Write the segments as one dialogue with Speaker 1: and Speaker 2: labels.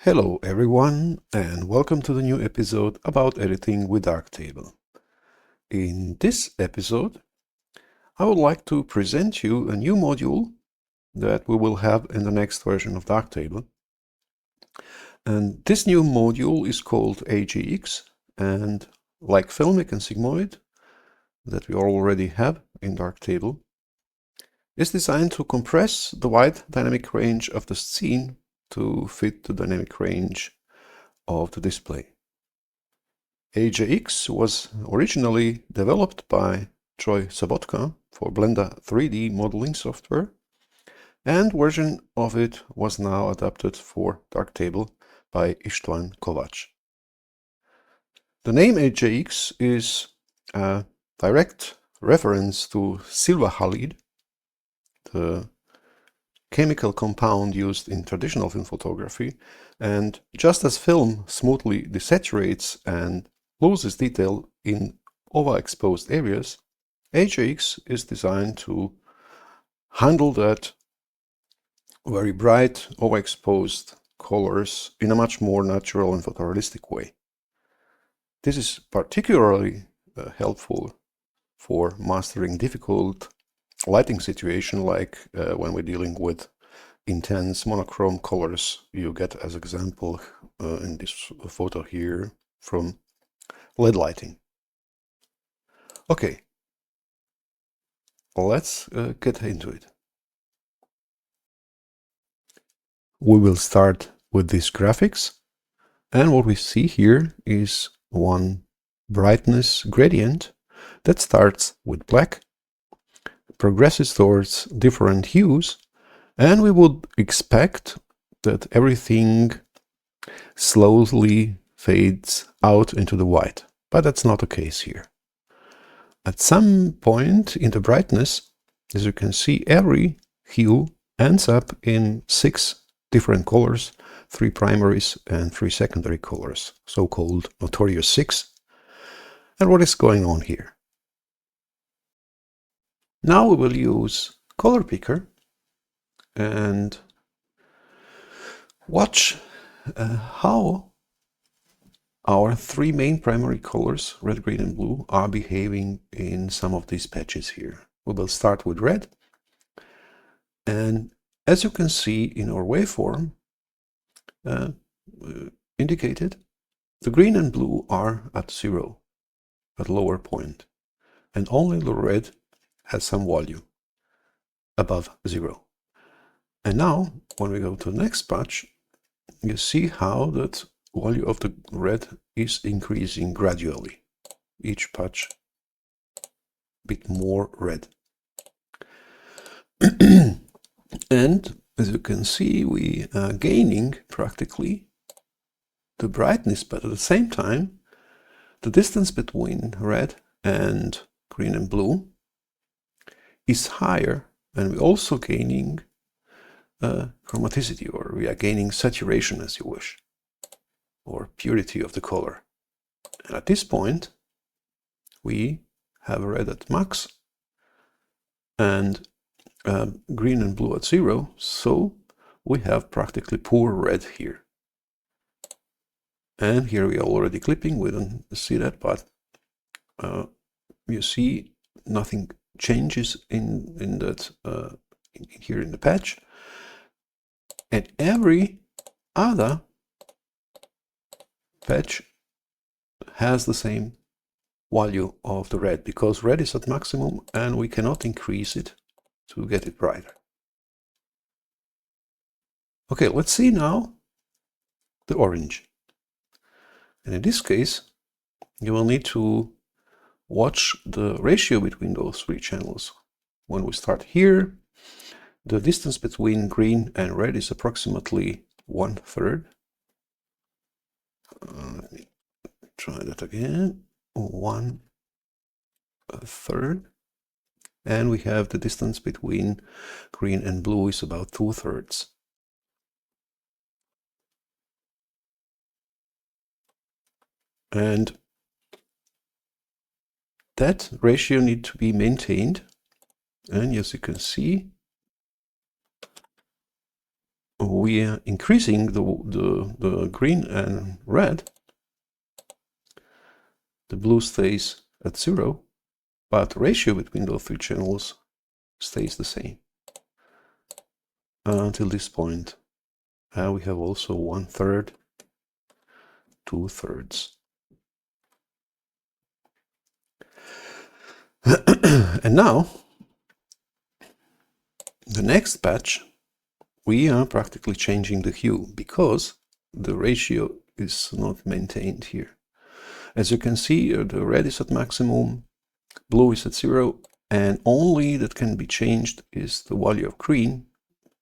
Speaker 1: Hello everyone, and welcome to the new episode about editing with Darktable. In this episode, I would like to present you a new module that we will have in the next version of Darktable. And this new module is called AgX, and like filmic and sigmoid that we already have in Darktable, is designed to compress the wide dynamic range of the scene to fit the dynamic range of the display. AgX was originally developed by Troy Sabotka for Blender 3D modeling software, and version of it was now adapted for Darktable by Istvan Kovacs. The name AgX is a direct reference to silver halide, the chemical compound used in traditional film photography, and just as film smoothly desaturates and loses detail in overexposed areas, AgX is designed to handle that very bright overexposed colors in a much more natural and photorealistic way. This is particularly helpful for mastering difficult lighting situation like when we're dealing with intense monochrome colors you get as example in this photo here from LED lighting. Okay, let's get into it. We will start with these graphics, and what we see here is one brightness gradient that starts with black, progresses towards different hues, and we would expect that everything slowly fades out into the white, but that's not the case here. At some point in the brightness, as you can see, every hue ends up in 6 different colors, 3 primaries and 3 secondary colors, so-called notorious 6. And what is going on here? Now we will use color picker and watch how our 3 main primary colors, red, green and blue, are behaving in some of these patches here. We will start with red, and as you can see in our waveform indicated, the green and blue are at 0, at lower point, and only the red has some value above 0. And now, when we go to the next patch, you see how that value of the red is increasing gradually. Each patch a bit more red. And as you can see, we are gaining practically the brightness, but at the same time, the distance between red and green and blue is higher, and we're also gaining chromaticity, or we are gaining saturation as you wish, or purity of the color. And at this point, we have red at max and green and blue at 0, so we have practically poor red here. And here we are already clipping, we don't see that, but you see nothing changes in that here in the patch. And every other patch has the same value of the red, because red is at maximum and we cannot increase it to get it brighter. Okay, let's see now the orange. And in this case, you will need to watch the ratio between those 3 channels. When we start here, the distance between green and red is approximately 1/3. Let me try that again. 1/3. And we have the distance between green and blue is about 2/3. And that ratio needs to be maintained. And as you can see, we are increasing the green and red, the blue stays at 0, but the ratio between those three channels stays the same until this point. We have also 1/3, 2/3. And now, the next patch, we are practically changing the hue because the ratio is not maintained here. As you can see, the red is at maximum, blue is at 0, and only that can be changed is the value of green.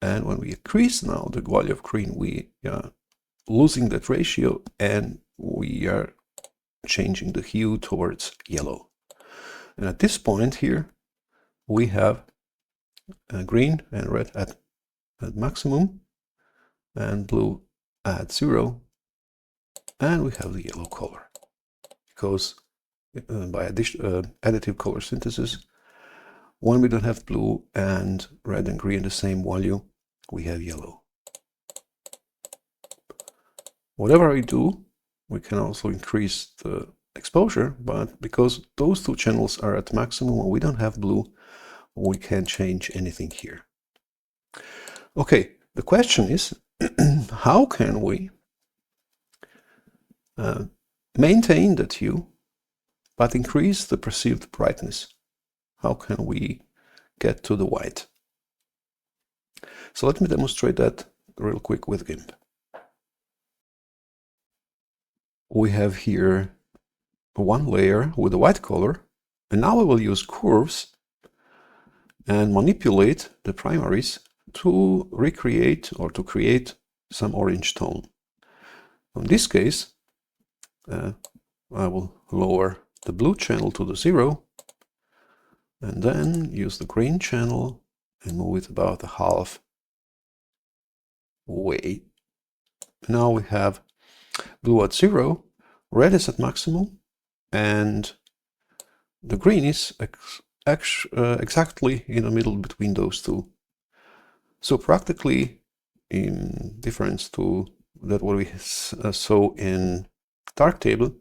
Speaker 1: And when we increase now the value of green, we are losing that ratio and we are changing the hue towards yellow. And at this point here, we have green and red at maximum and blue at 0, and we have the yellow color because by additive color synthesis, when we don't have blue and red and green the same value, we have yellow. Whatever I do, we can also increase the exposure, but because those two channels are at maximum and we don't have blue, we can't change anything here. Okay, the question is, how can we maintain that hue but increase the perceived brightness? How can we get to the white? So let me demonstrate that real quick with GIMP. We have here one layer with a white color, and now we will use curves and manipulate the primaries to recreate or to create some orange tone. In this case, I will lower the blue channel to the 0 and then use the green channel and move it about a half way. Now we have blue at 0, red is at maximum, and the green is exactly in the middle between those two. So practically, in difference to that what we saw in Darktable,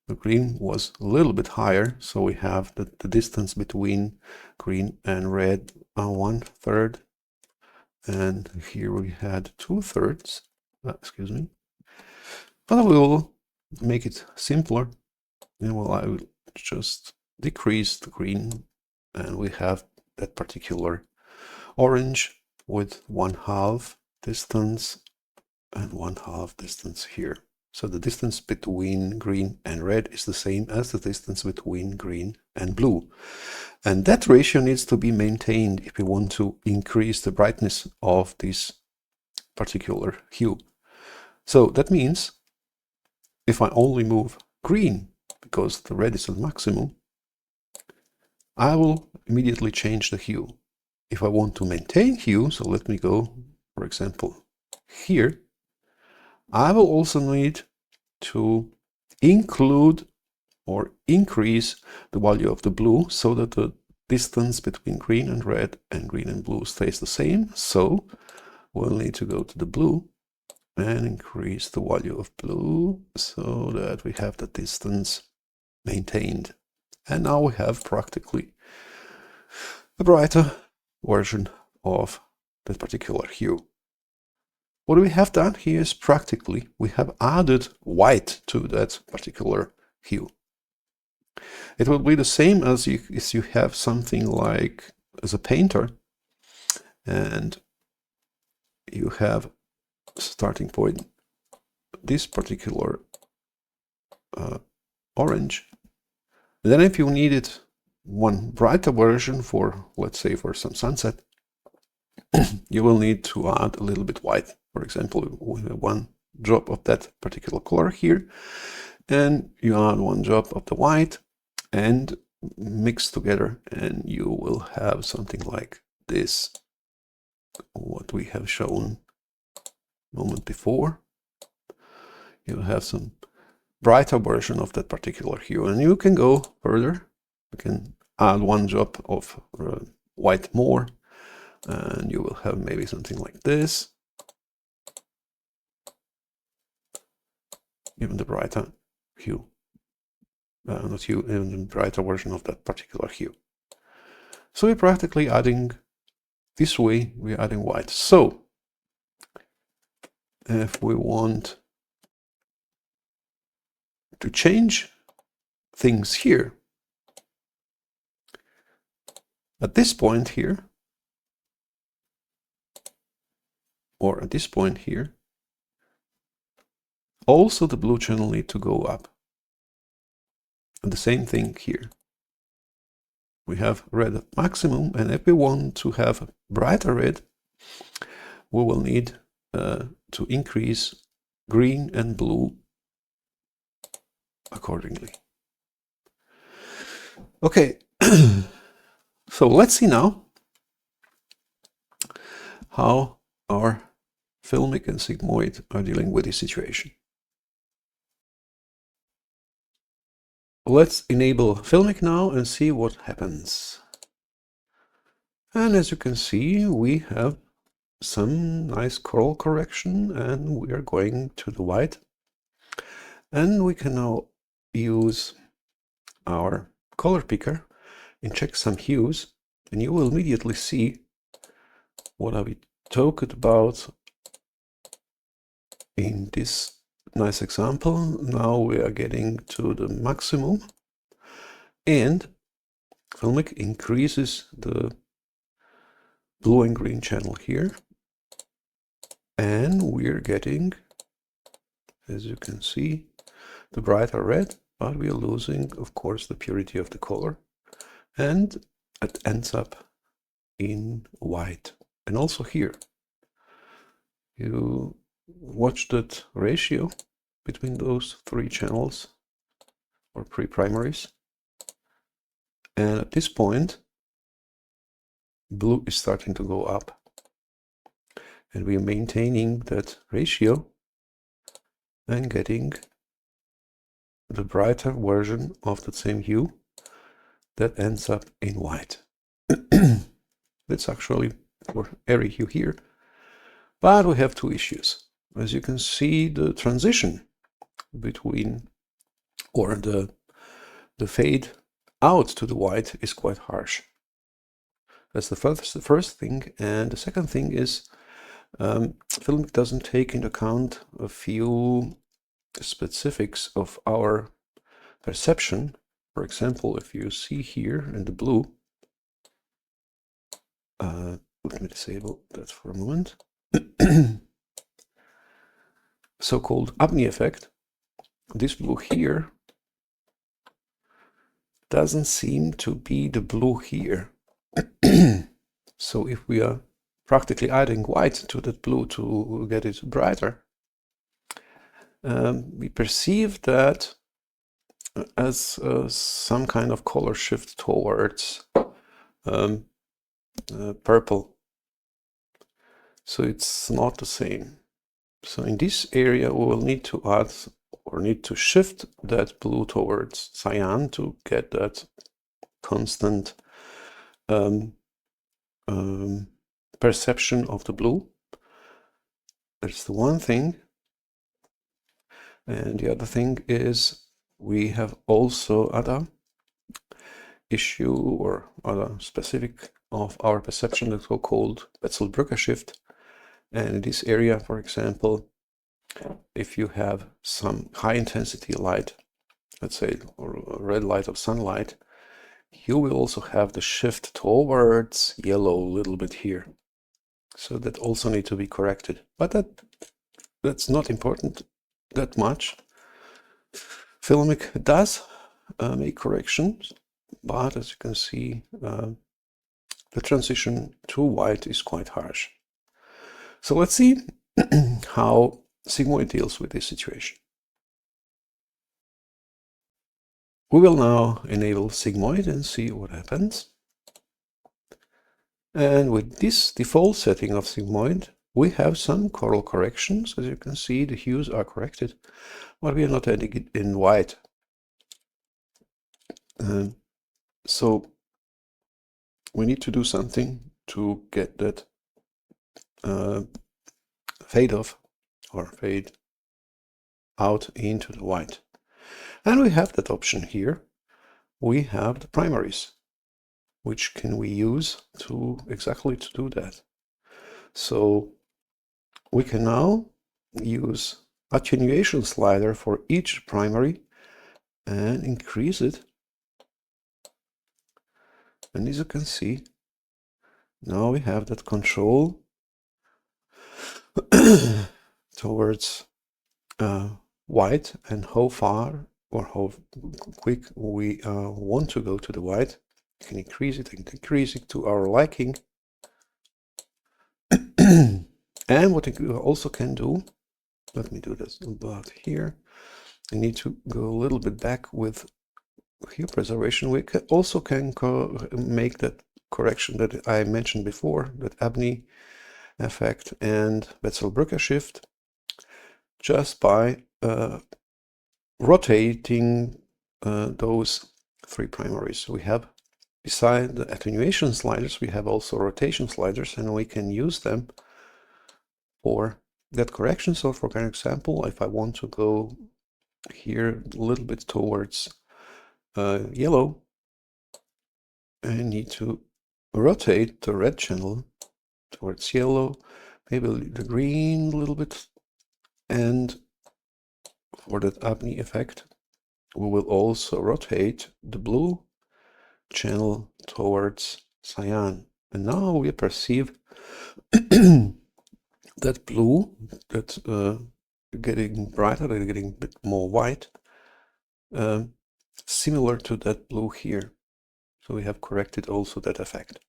Speaker 1: the green was a little bit higher, so we have the distance between green and red 1/3, and here we had 2/3. Excuse me. But I will make it simpler, and I will just decrease the green, and we have that particular orange with 1/2 distance and 1/2 distance here. So the distance between green and red is the same as the distance between green and blue. And that ratio needs to be maintained if we want to increase the brightness of this particular hue. So that means if I only move green, because the red is at maximum, I will immediately change the hue. If I want to maintain hue, so let me go, for example, here, I will also need to include or increase the value of the blue so that the distance between green and red and green and blue stays the same. So we'll need to go to the blue and increase the value of blue so that we have the distance maintained. And now we have practically a brighter version of that particular hue. What we have done here is practically we have added white to that particular hue. It will be the same as if you have something like as a painter and you have starting point this particular orange. And then if you needed one brighter version for, let's say, for some sunset, you will need to add a little bit white. For example, with 1 drop of that particular color here, and you add 1 drop of the white and mix together, and you will have something like this, what we have shown a moment before. You have some brighter version of that particular hue, and you can go further. You can add 1 drop of white more, and you will have maybe something like this. even the brighter hue. Not hue, even the brighter version of that particular hue. So we're practically adding, this way, we're adding white. So if we want to change things here, at this point here, or at this point here, also the blue channel need to go up. And the same thing here. We have red maximum, and if we want to have brighter red, we will need to increase green and blue accordingly. Okay, so let's see now how our filmic and sigmoid are dealing with this situation. Let's enable filmic now and see what happens. And as you can see, we have some nice color correction, and we are going to the white. And we can now use our color picker and check some hues, and you will immediately see what we talked about in this nice example. Now we are getting to the maximum, and filmic increases the blue and green channel here, and we're getting, as you can see, the brighter red, but we are losing, of course, the purity of the color, and it ends up in white. And also here, you watch that ratio between those three channels, or primaries, and at this point, blue is starting to go up, and we are maintaining that ratio and getting the brighter version of the same hue that ends up in white. That's actually for every hue here, but we have two issues. As you can see, the transition between, or the fade out to the white is quite harsh. That's the first thing. And the second thing is filmic doesn't take into account a few specifics of our perception. For example, if you see here in the blue, let me disable that for a moment, so-called apnea effect, this blue here doesn't seem to be the blue here. So if we are practically adding white to that blue to get it brighter, we perceive that as some kind of color shift towards purple. So it's not the same. So in this area, we will need to add, or need to shift that blue towards cyan to get that constant perception of the blue. That's the one thing. And the other thing is we have also other issue or other specific of our perception that's called Betzel-Brücke shift. And in this area, for example, if you have some high intensity light, let's say, or red light of sunlight, you will also have the shift towards yellow a little bit here. So that also needs to be corrected. But that's not important that much. Filmic does make corrections, but as you can see, the transition to white is quite harsh. So let's see how sigmoid deals with this situation. We will now enable sigmoid and see what happens. And with this default setting of sigmoid, we have some color corrections. As you can see, the hues are corrected, but we are not adding it in white. So we need to do something to get that fade off, or fade out into the white. And we have that option here. We have the primaries, which can we use to exactly to do that. So we can now use attenuation slider for each primary and increase it. And as you can see, now we have that control towards white and how far or how quick we want to go to the white. You can increase it and decrease it to our liking. And what you also can do, let me do this about here. I need to go a little bit back with hue preservation. We also can make that correction that I mentioned before, that Abney effect and Wetzel-Brücke shift, just by rotating those three primaries. We have, beside the attenuation sliders, we have also rotation sliders, and we can use them for that correction. So for example, if I want to go here a little bit towards yellow, I need to rotate the red channel towards yellow, maybe the green a little bit, and for that Abney effect, we will also rotate the blue channel towards cyan. And now we perceive that blue, that getting brighter, they're getting a bit more white, similar to that blue here. So we have corrected also that effect.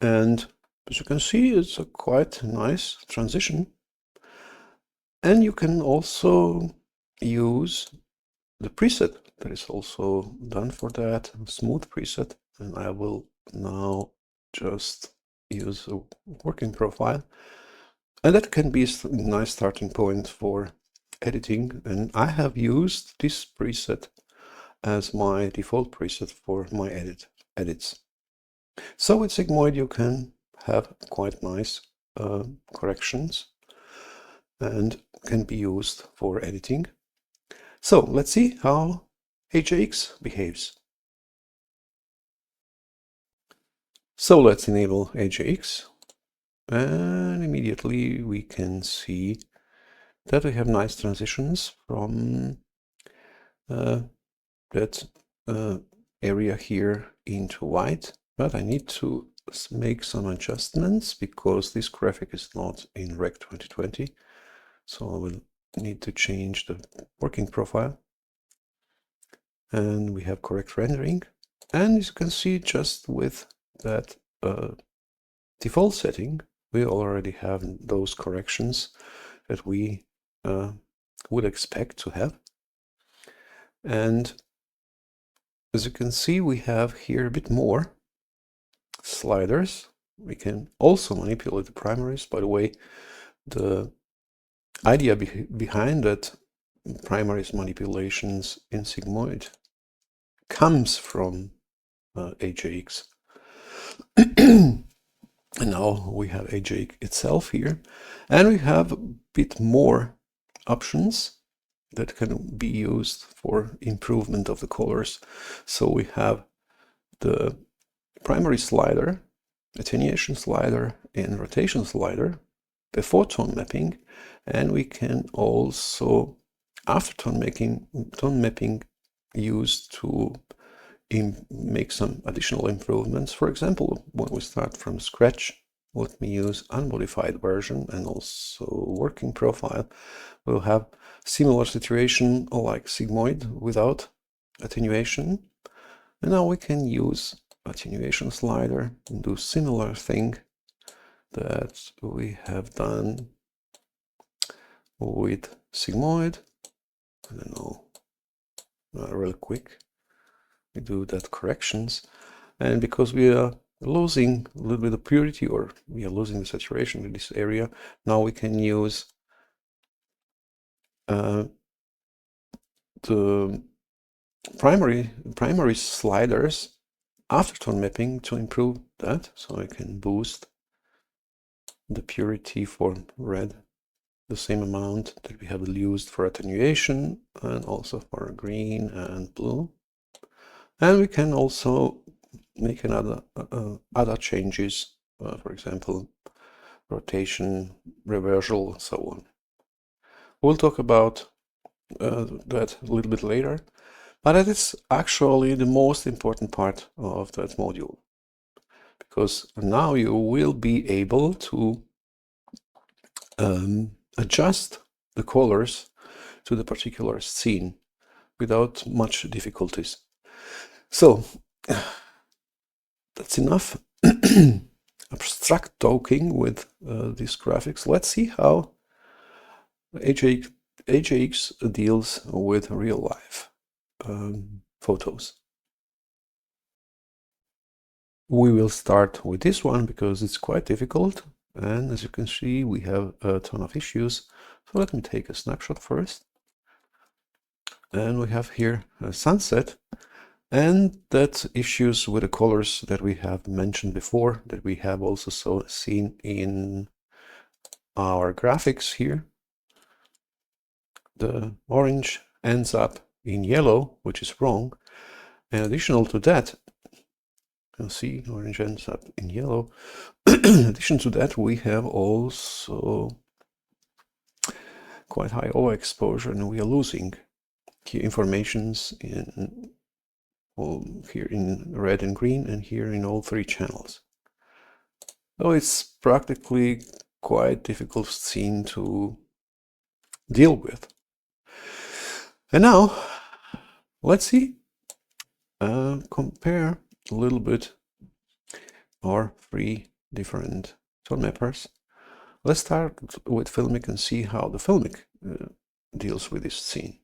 Speaker 1: And as you can see, it's a quite nice transition. And you can also use the preset that is also done for that, smooth preset. And I will now just use a working profile. And that can be a nice starting point for editing. And I have used this preset as my default preset for my edits. So with sigmoid you can have quite nice corrections and can be used for editing. So let's see how AgX behaves. So let's enable AgX, and immediately we can see that we have nice transitions from that area here into white. But I need to make some adjustments because this graphic is not in Rec 2020. So I will need to change the working profile. And we have correct rendering. And as you can see, just with that default setting, we already have those corrections that we would expect to have. And as you can see, we have here a bit more sliders. We can also manipulate the primaries. By the way, the idea behind that primaries manipulations in sigmoid comes from AgX. And now we have AgX itself here, and we have a bit more options that can be used for improvement of the colors. So we have the primary slider, attenuation slider, and rotation slider before tone mapping, and we can also, after tone mapping used to make some additional improvements. For example, when we start from scratch, let me use unmodified version and also working profile. We'll have similar situation like sigmoid without attenuation. And now we can use attenuation slider and do similar thing that we have done with sigmoid. I don't know, real quick. We do that corrections, and because we are losing a little bit of purity, or we are losing the saturation in this area, now we can use the primary sliders after tone mapping to improve that. So I can boost the purity for red the same amount that we have used for attenuation and also for green and blue. And we can also make another other changes, for example, rotation, reversal, so on. We'll talk about that a little bit later, but that is actually the most important part of that module, because now you will be able to adjust the colors to the particular scene without much difficulties. So that's enough abstract talking with these graphics. Let's see how AgX deals with real life photos. We will start with this one because it's quite difficult, and as you can see we have a ton of issues. So let me take a snapshot first, and we have here a sunset, and that issues with the colors that we have mentioned before, that we have also seen in our graphics here. The orange ends up in yellow, which is wrong. And additional to that, you can see orange ends up in yellow. In addition to that, we have also quite high overexposure, and we are losing key informations in here in red and green, and here in all three channels. So it's practically quite difficult scene to deal with. And now let's see, compare a little bit our three different tone mappers. Let's start with filmic and see how the filmic deals with this scene.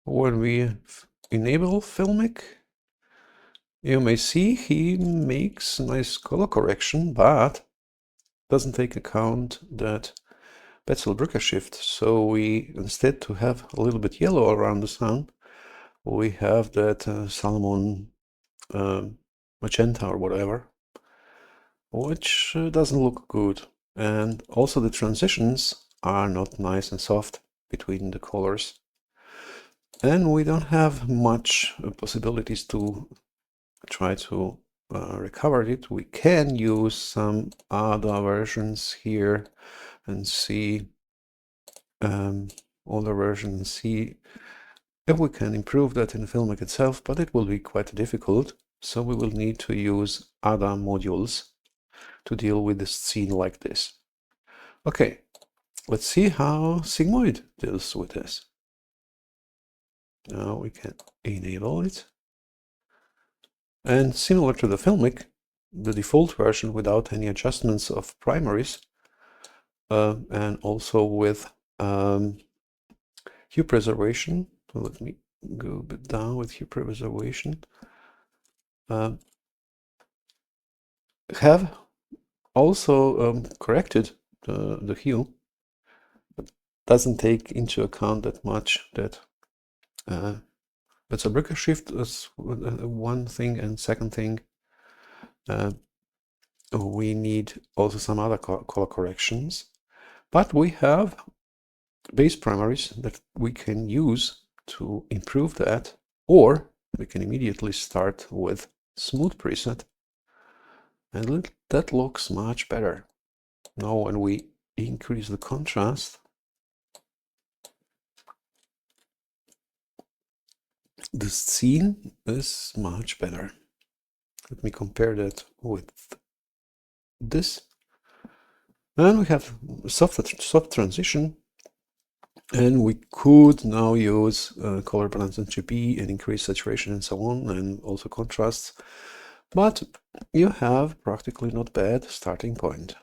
Speaker 1: When we enable filmic, you may see he makes nice color correction, but doesn't take account that Betzel-Brücker shift. So we, instead to have a little bit yellow around the sun, we have that salmon magenta or whatever, which doesn't look good. And also the transitions are not nice and soft between the colors. And we don't have much possibilities to try to recover it. We can use some other versions here and see older version and see if we can improve that in the filmic itself, but it will be quite difficult. So we will need to use other modules to deal with the scene like this. Okay, let's see how sigmoid deals with this. Now we can enable it. And similar to the filmic, the default version without any adjustments of primaries, and also with hue preservation. So let me go a bit down with hue preservation. Have also corrected the hue, but doesn't take into account that much that Betzel-Brücker shift is one thing, and second thing, we need also some other color corrections, but we have base primaries that we can use to improve that, or we can immediately start with smooth preset, and that looks much better. Now when we increase the contrast, the scene is much better. Let me compare that with this. And we have soft transition, and we could now use color balance and GB and increase saturation and so on, and also contrasts. But you have practically not bad starting point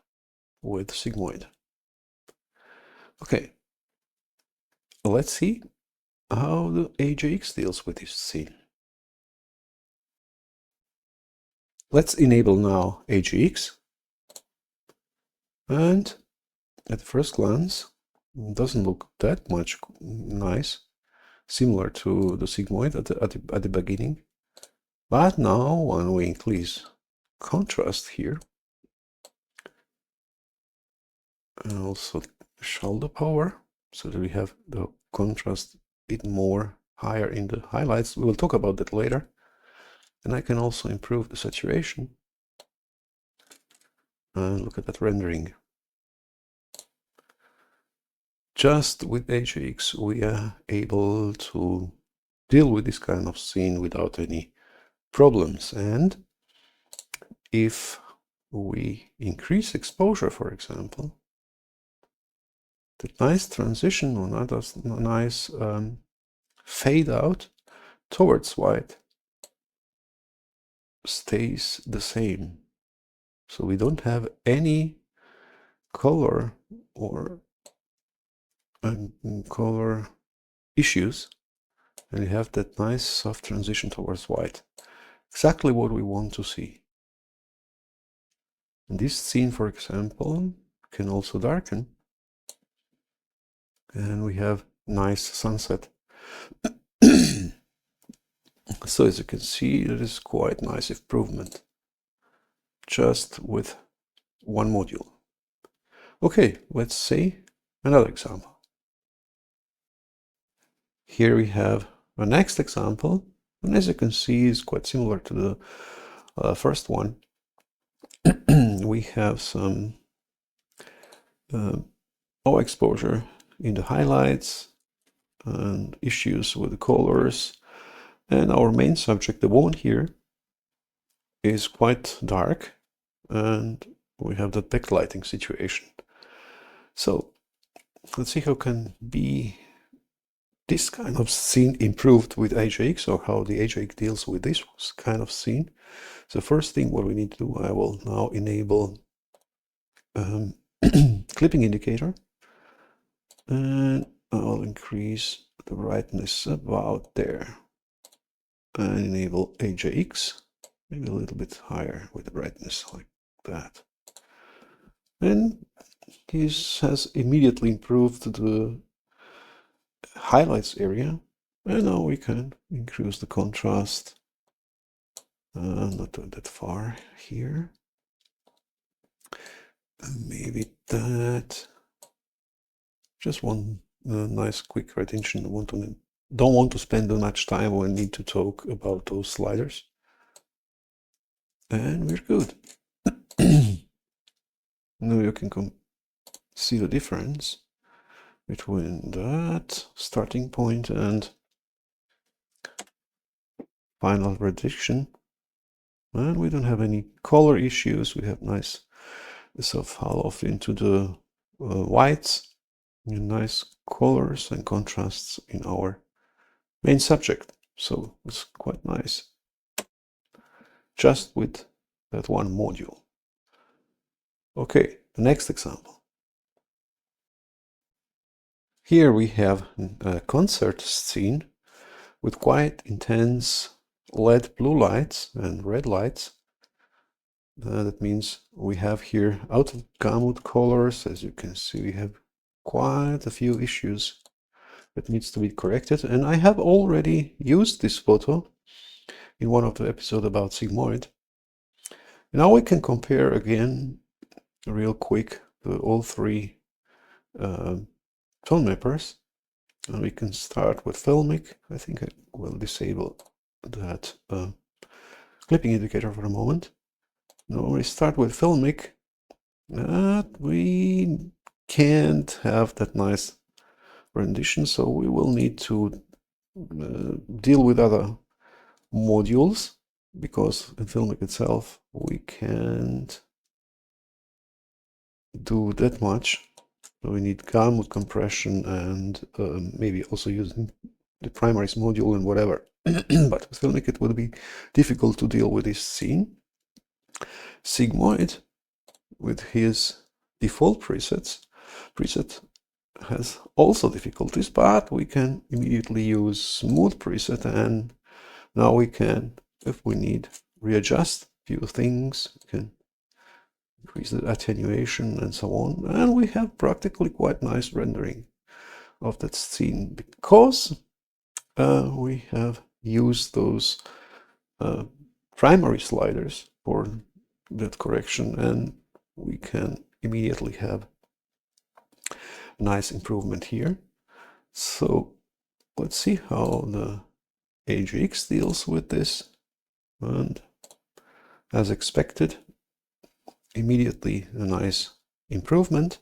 Speaker 1: with sigmoid. Okay, let's see how the AgX deals with this scene. Let's enable now AgX, and at first glance doesn't look that much nice, similar to the sigmoid at the beginning. But now when we increase contrast here, and also shoulder power, so that we have the contrast a bit more higher in the highlights. We will talk about that later. And I can also improve the saturation. And look at that rendering. Just with AgX, we are able to deal with this kind of scene without any problems. And if we increase exposure, for example, the nice transition or not as nice fade out towards white stays the same. So we don't have any color or color issues, and we have that nice soft transition towards white. Exactly what we want to see. And this scene, for example, can also darken, and we have nice sunset. So as you can see, it is quite nice improvement just with one module. Okay, let's see another example. Here we have our next example, and as you can see, is quite similar to the first one. We have some overexposure in the highlights and issues with the colors, and our main subject, the woman here, is quite dark, and we have that backlighting situation. So let's see how can be this kind of scene improved with AgX, or how the AgX deals with this kind of scene. So first thing what we need to do, I will now enable clipping indicator, and I'll increase the brightness about there, and enable AgX, maybe a little bit higher with the brightness like that. And this has immediately improved the highlights area, and now we can increase the contrast, not that far here, and maybe that, just one nice quick retention. Don't want to spend too much time when need to talk about those sliders, and we're good. Now you can see the difference between that starting point and final reduction, and we don't have any color issues. We have nice sort of fall off into the whites, and nice colors and contrasts in our main subject. So it's quite nice just with that one module. Okay, the next example. Here we have a concert scene with quite intense LED blue lights and red lights. That means we have here out of gamut colors. As you can see, we have quite a few issues that needs to be corrected. And I have already used this photo in one of the episodes about sigmoid. Now we can compare again real quick all three tone mappers, and we can start with filmic. I think I will disable that clipping indicator for a moment. Now we start with filmic, we can't have that nice rendition, so we will need to deal with other modules, because in filmic itself we can't do that much. So we need gamut compression, and maybe also using the primaries module and whatever. But with filmic it would be difficult to deal with this scene. Sigmoid, with his default preset has also difficulties, but we can immediately use smooth preset, and now we can, if we need, readjust a few things. We can increase the attenuation and so on, and we have practically quite nice rendering of that scene, because we have used those primary sliders for that correction, and we can immediately have nice improvement here. So let's see how the AgX deals with this. And as expected, immediately a nice improvement.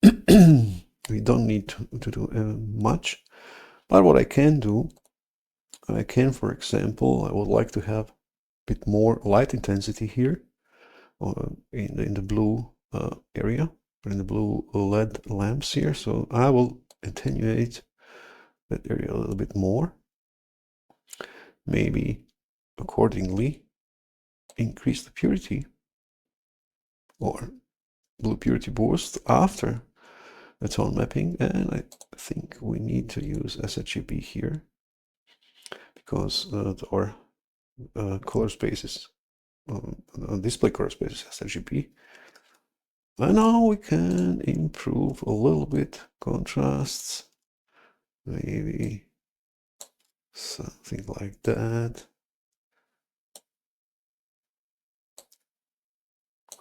Speaker 1: We don't need to do much, but what I can do, I can, for example, I would like to have a bit more light intensity here in the blue area, in the blue LED lamps here. So I will attenuate that area a little bit more. Maybe accordingly increase the purity or blue purity boost after the tone mapping. And I think we need to use sRGB here because our color spaces, display color spaces sRGB. And now we can improve a little bit contrasts, maybe something like that.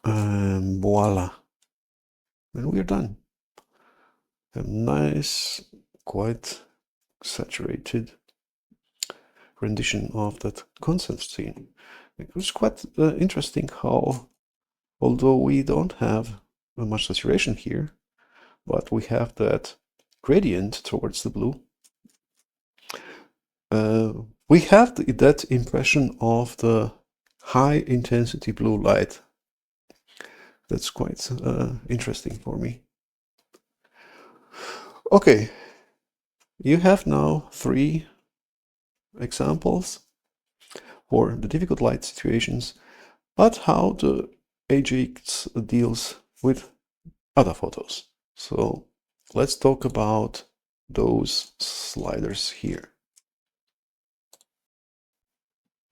Speaker 1: And voila. And we're done. A nice, quite saturated rendition of that concept scene. It was quite interesting how, although we don't have much saturation here, but we have that gradient towards the blue. We have that impression of the high intensity blue light. That's quite interesting for me. Okay, you have now 3 examples for the difficult light situations, but how the AgX deals with other photos. So let's talk about those sliders here.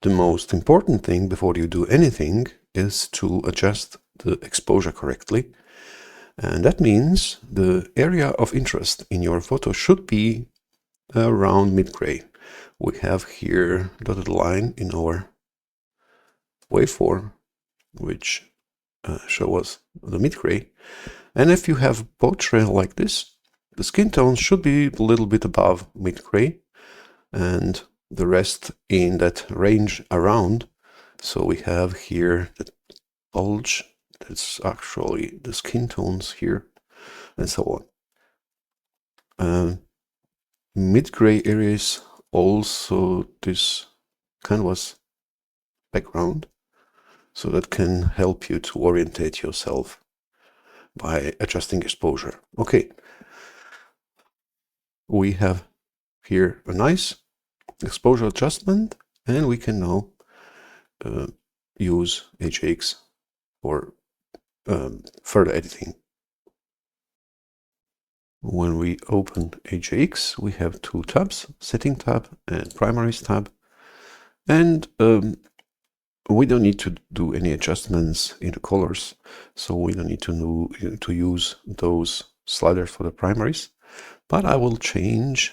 Speaker 1: The most important thing before you do anything is to adjust the exposure correctly. And that means the area of interest in your photo should be around mid-gray. We have here dotted line in our waveform, which show us the mid-gray. And if you have boat trail like this, the skin tone should be a little bit above mid-gray and the rest in that range around. So we have here the bulge, that's actually the skin tones here, and so on. Mid-gray areas also this canvas background, so that can help you to orientate yourself by adjusting exposure. Okay, we have here a nice exposure adjustment, and we can now use AgX for further editing. When we open AgX, we have 2 tabs, Setting tab and Primaries tab, and we don't need to do any adjustments in the colors, so we don't need to use those sliders for the primaries. But I will change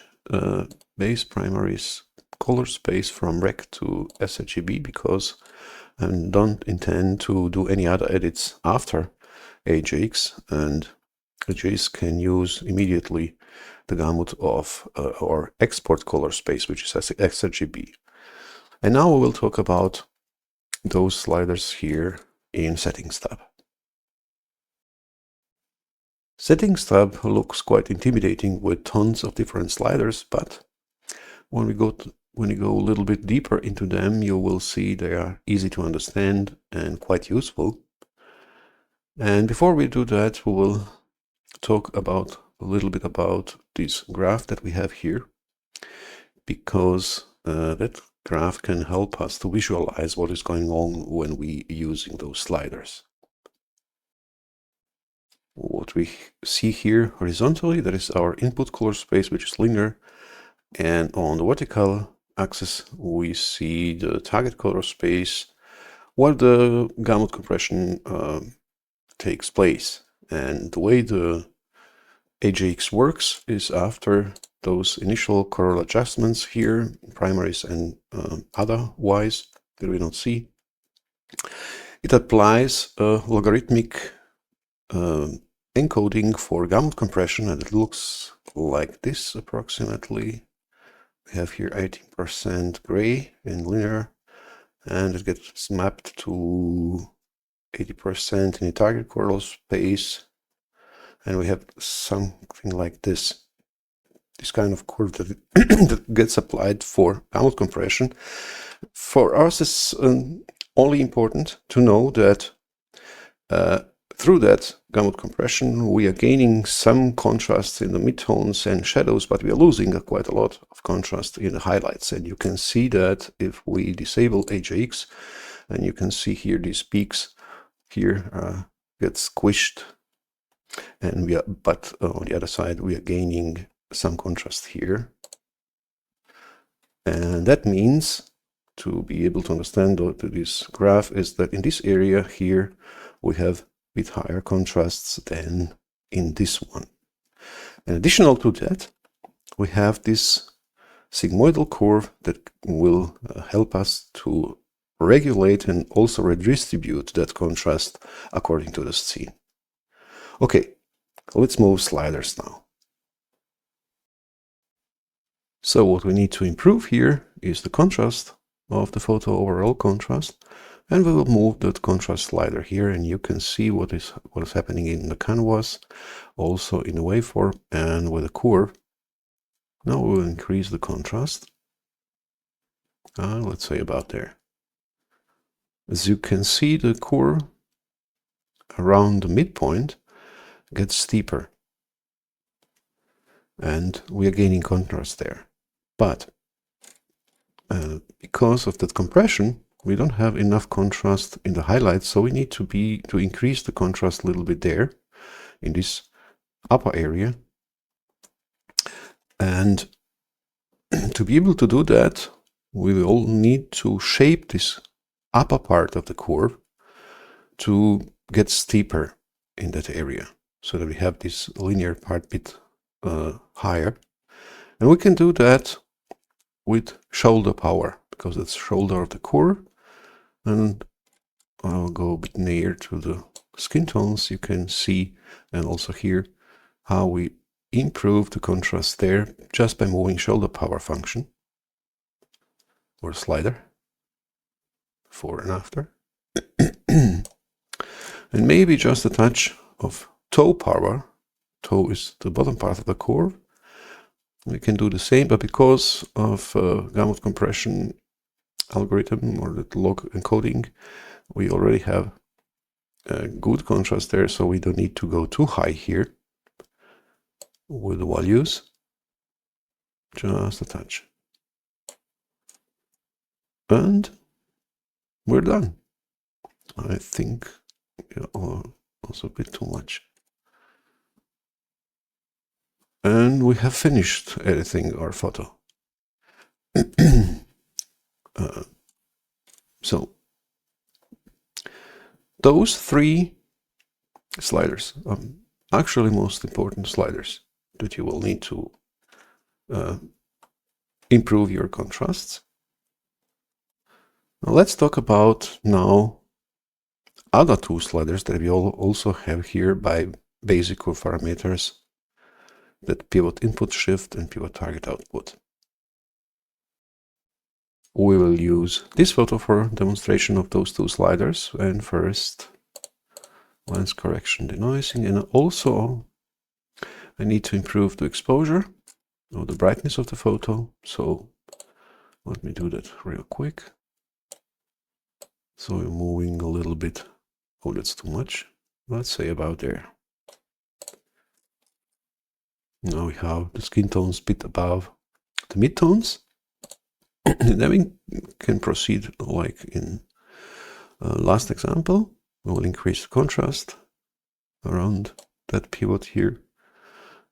Speaker 1: base primaries color space from rec to sRGB because I don't intend to do any other edits after AgX, and AgX can use immediately the gamut of our export color space, which is sRGB. And now we will talk about those sliders here in Settings tab. Settings tab looks quite intimidating with tons of different sliders, but when you go a little bit deeper into them, you will see they are easy to understand and quite useful. And before we do that, we will talk about a little bit about this graph that we have here, because that graph can help us to visualize what is going on when we using those sliders. What we see here horizontally, that is our input color space, which is linear, and on the vertical axis we see the target color space where the gamut compression takes place. And the way the AgX works is after those initial color adjustments here, primaries and otherwise that we don't see, it applies a logarithmic encoding for gamut compression, and it looks like this approximately. We have here 18% gray in linear, and it gets mapped to 80% in the target coronal space, and we have something like this kind of curve that, that gets applied for gamut compression. For us, it's only important to know that through that gamut compression, we are gaining some contrast in the midtones and shadows, but we are losing quite a lot of contrast in the highlights. And you can see that if we disable AgX, and you can see here these peaks here get squished, and but on the other side we are gaining some contrast here. And that means, to be able to understand this graph, is that in this area here we have a bit higher contrasts than in this one. And additional to that, we have this sigmoidal curve that will help us to regulate and also redistribute that contrast according to the scene. Okay, let's move sliders now. So what we need to improve here is the contrast of the photo, overall contrast, and we will move that contrast slider here, and you can see what is happening in the canvas, also in the waveform and with the curve. Now we will increase the contrast. Let's say about there. As you can see, the curve around the midpoint gets steeper, and we are gaining contrast there. But because of that compression, we don't have enough contrast in the highlights, so we need to increase the contrast a little bit there in this upper area. And to be able to do that, we will need to shape this upper part of the curve to get steeper in that area, so that we have this linear part bit higher. And we can do that with shoulder power, because it's shoulder of the curve. And I'll go a bit near to the skin tones. You can see, and also here, how we improve the contrast there just by moving shoulder power function or slider, before and after. And maybe just a touch of toe power. Toe is the bottom part of the curve. We can do the same, but because of gamut compression algorithm or the log encoding, we already have a good contrast there, so we don't need to go too high here with the values. Just a touch. And we're done. I think also a bit too much. And we have finished editing our photo. So those three sliders are actually most important sliders that you will need to improve your contrasts. Now let's talk about now other two sliders that we also have here by basic parameters, that pivot input shift and pivot target output. We will use this photo for demonstration of those two sliders. And first, lens correction, denoising, and also I need to improve the exposure or the brightness of the photo. So let me do that real quick. So we're moving a little bit. Oh, that's too much. Let's say about there. Now we have the skin tones a bit above the midtones. And then we can proceed like in last example. We will increase the contrast around that pivot here,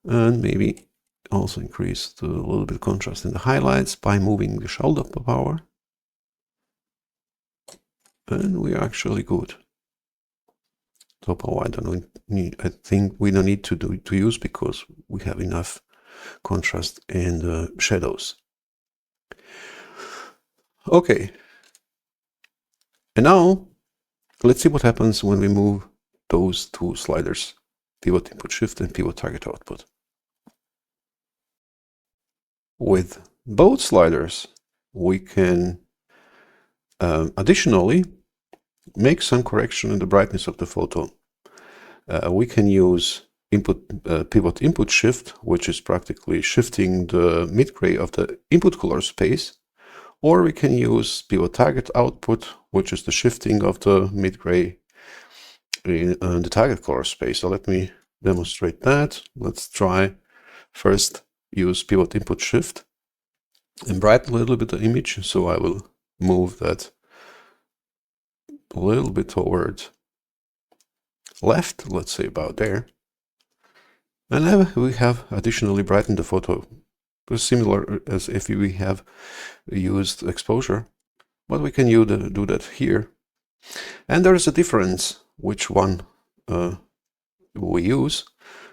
Speaker 1: and maybe also increase the little bit contrast in the highlights by moving the shoulder power. And we are actually good. Top power I think we don't need to use, because we have enough contrast in the shadows. Okay, and now let's see what happens when we move those two sliders pivot input shift and pivot target output. With both sliders, we can additionally make some correction in the brightness of the photo. We can use pivot input shift, which is practically shifting the mid-gray of the input color space, or we can use pivot target output, which is the shifting of the mid-gray in the target color space. So let me demonstrate that. Let's try first use pivot input shift and brighten a little bit the image. So I will move that a little bit toward left, let's say about there. And then we have additionally brightened the photo, similar as if we have used exposure, but we can do that here. And there is a difference which one we use.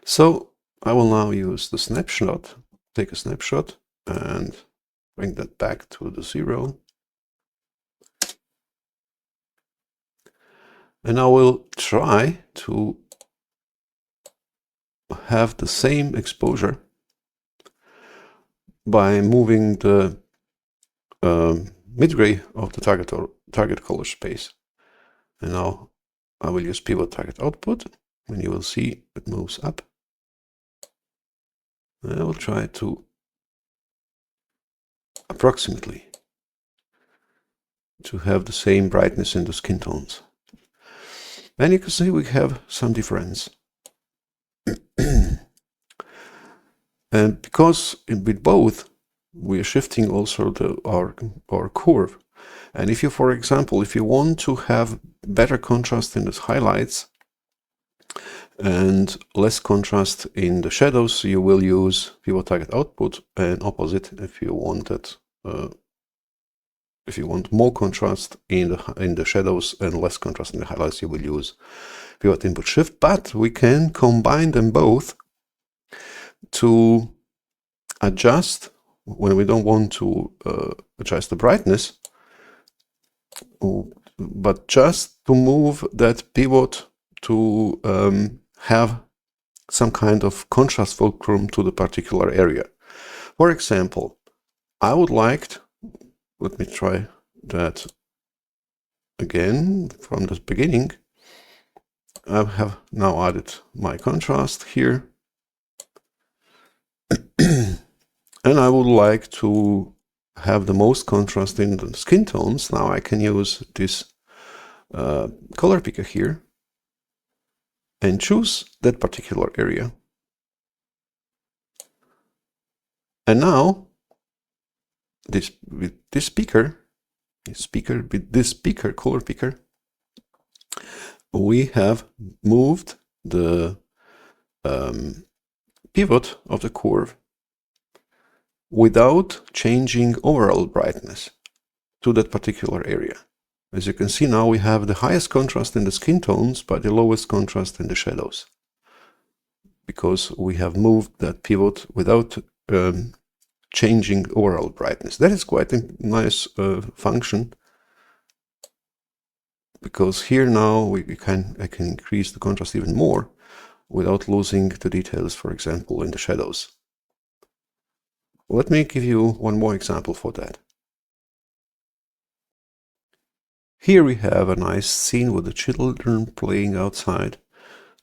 Speaker 1: So I will now use the snapshot, take a snapshot and bring that back to the 0. And I will try to have the same exposure by moving the mid-gray of the target color space. And now I will use pivot target output, and you will see it moves up. And I will try to approximately to have the same brightness in the skin tones. And you can see we have some difference. And because with both, we are shifting also our curve. And if you, for example, if you want to have better contrast in the highlights and less contrast in the shadows, you will use pivot target output, and opposite if you want that. If you want more contrast in the shadows and less contrast in the highlights, you will use pivot input shift. But we can combine them both to adjust when we don't want to adjust the brightness, but just to move that pivot to have some kind of contrast fulcrum to the particular area. For example, I would like to, let me try that again from the beginning. I have now added my contrast here. And I would like to have the most contrast in the skin tones. Now I can use this color picker here and choose that particular area. And now with this color picker, we have moved the pivot of the curve without changing overall brightness to that particular area. As you can see now, we have the highest contrast in the skin tones, but the lowest contrast in the shadows, because we have moved that pivot without changing overall brightness. That is quite a nice function, because here now I can increase the contrast even more without losing the details, for example, in the shadows. Let me give you one more example for that. Here we have a nice scene with the children playing outside,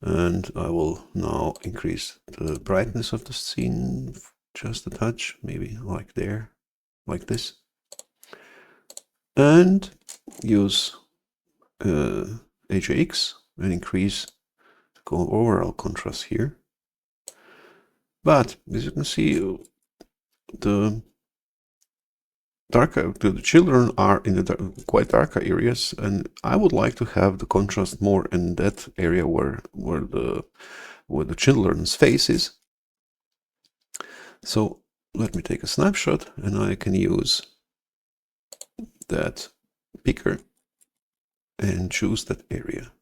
Speaker 1: and I will now increase the brightness of the scene just a touch, maybe like there, like this, and use AgX and increase the overall contrast here. But as you can see, the children are in the quite darker areas, and I would like to have the contrast more in that area where the children's face is. So let me take a snapshot, and I can use that picker and choose that area.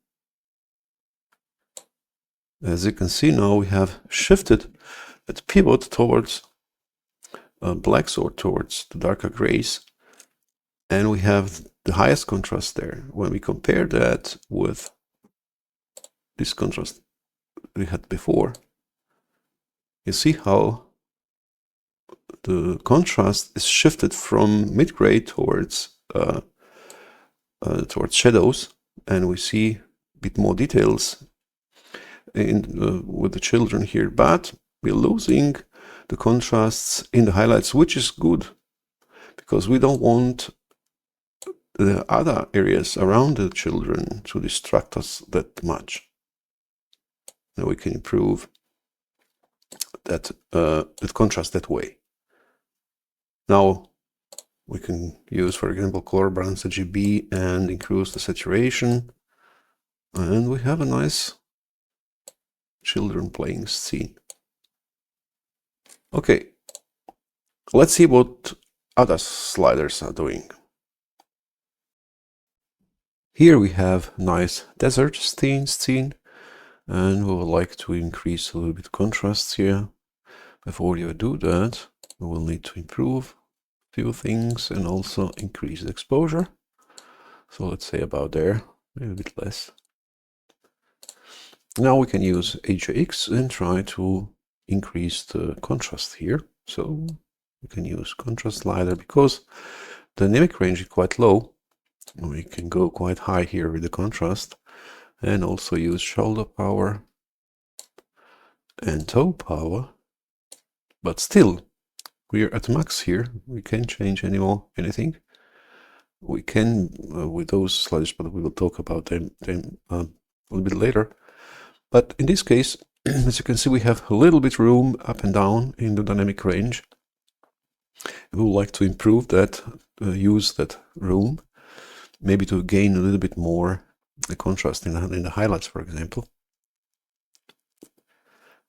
Speaker 1: As you can see now, we have shifted that pivot towards blacks or towards the darker grays, and we have the highest contrast there. When we compare that with this contrast we had before, you see how the contrast is shifted from mid-gray towards shadows, and we see a bit more details with the children here, but we're losing the contrasts in the highlights, which is good because we don't want the other areas around the children to distract us that much. Now we can improve that contrast that way. Now we can use, for example, color balance RGB and increase the saturation, and we have a nice children playing scene. Okay, let's see what other sliders are doing. Here we have nice desert scene, and we would like to increase a little bit contrast here. Before we do that, we will need to improve a few things and also increase the exposure. So let's say about there, maybe a bit less. Now we can use AgX and try to increase the contrast here. So we can use contrast slider because the dynamic range is quite low. We can go quite high here with the contrast, and also use shoulder power and toe power. But still, we're at max here. We can't change anything. We can with those sliders, but we will talk about them a little bit later. But in this case, as you can see, we have a little bit room up and down in the dynamic range. We would like to improve that, use that room, maybe to gain a little bit more contrast in the highlights, for example.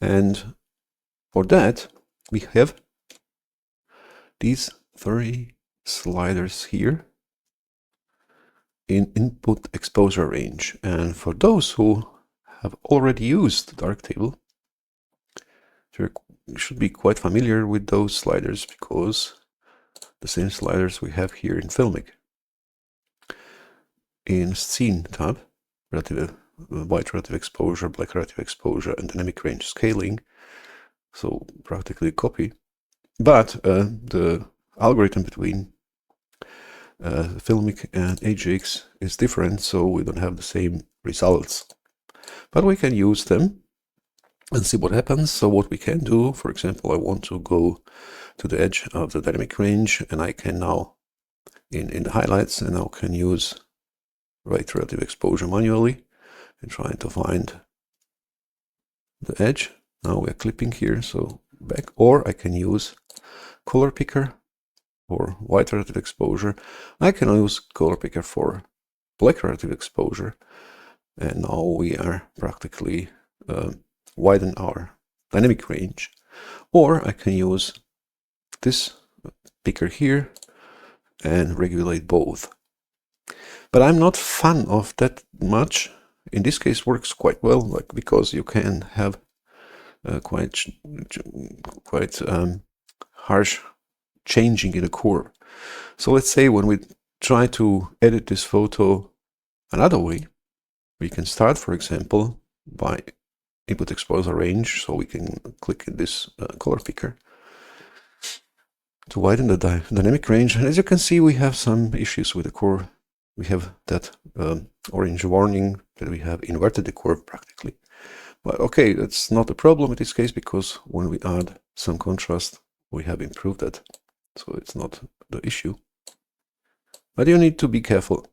Speaker 1: And for that, we have these 3 sliders here in input exposure range. And for those who have already used Darktable, you should be quite familiar with those sliders because the same sliders we have here in filmic. In scene tab, white relative exposure, black relative exposure, and dynamic range scaling, so practically copy. But the algorithm between filmic and AgX is different, so we don't have the same results. But we can use them and see what happens. So what we can do, for example, I want to go to the edge of the dynamic range, and I can now, in the highlights, and now can use right relative exposure manually and trying to find the edge. Now we are clipping here, so back, or I can use color picker for white relative exposure. I can use color picker for black relative exposure, and now we are practically widen our dynamic range. Or I can use this picker here and regulate both. But I'm not fan of that much. In this case, works quite well, like because you can have quite harsh changing in the core. So let's say when we try to edit this photo another way, we can start, for example, by input exposure range. So we can click in this color picker to widen the dynamic range. And as you can see, we have some issues with the core. We have that orange warning that we have inverted the curve practically. But okay, that's not a problem in this case because when we add some contrast, we have improved that. So it's not the issue. But you need to be careful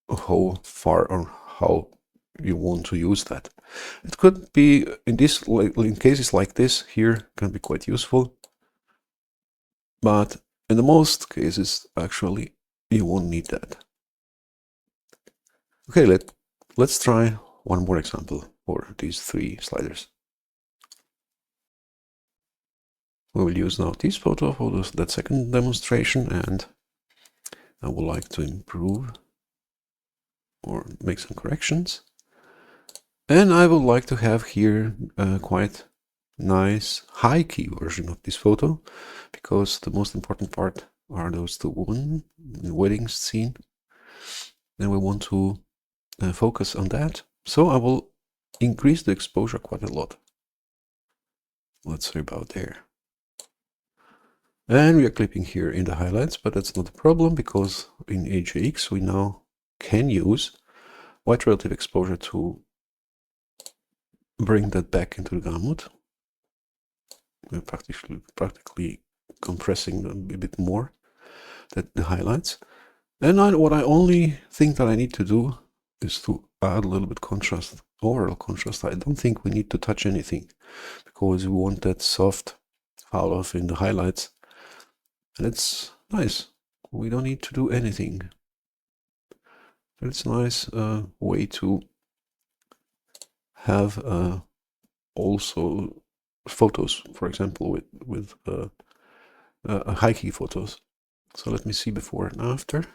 Speaker 1: how far or how you want to use that. It could be in cases like this here can be quite useful. But in the most cases, actually, you won't need that. Okay, let's try one more example for these 3 sliders. We will use now this photo for that second demonstration, and I would like to improve or make some corrections. And I would like to have here a quite nice high key version of this photo, because the most important part are those 2 women in the wedding scene. And we want to focus on that. So I will increase the exposure quite a lot. Let's say about there. And we are clipping here in the highlights, but that's not a problem because in AgX we now can use white relative exposure to bring that back into the gamut. We're practically compressing them a bit more, the highlights. And what I only think that I need to do is to add a little bit contrast, overall contrast. I don't think we need to touch anything because we want that soft fall off in the highlights. And it's nice. We don't need to do anything. It's a nice way to have also photos, for example, with high key photos. So let me see before and after.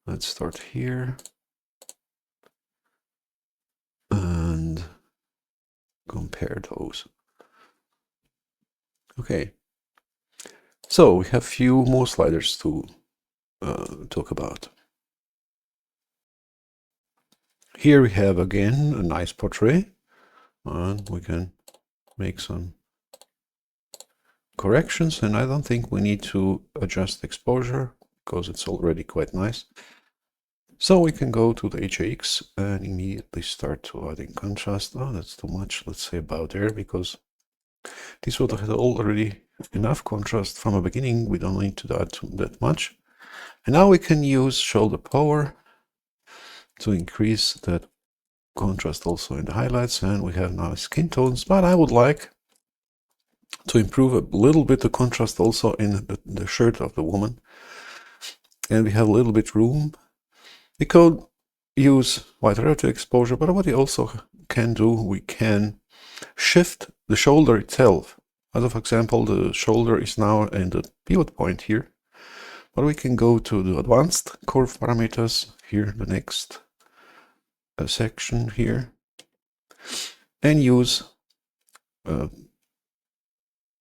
Speaker 1: Let's start here and compare those. Okay, so we have few more sliders to talk about. Here we have again a nice portrait, and we can make some corrections, and I don't think we need to adjust exposure because it's already quite nice. So we can go to the AgX and immediately start to adding contrast. Oh, that's too much. Let's say about there, because this photo has already enough contrast from the beginning. We don't need to add that much. And now we can use shoulder power to increase that contrast also in the highlights. And we have now skin tones, but I would like to improve a little bit the contrast also in the shirt of the woman. And we have a little bit room. We could use white relative exposure, but what we also can do, we can shift the shoulder itself. As of example, the shoulder is now in the pivot point here, but we can go to the advanced curve parameters here, the next section here, and use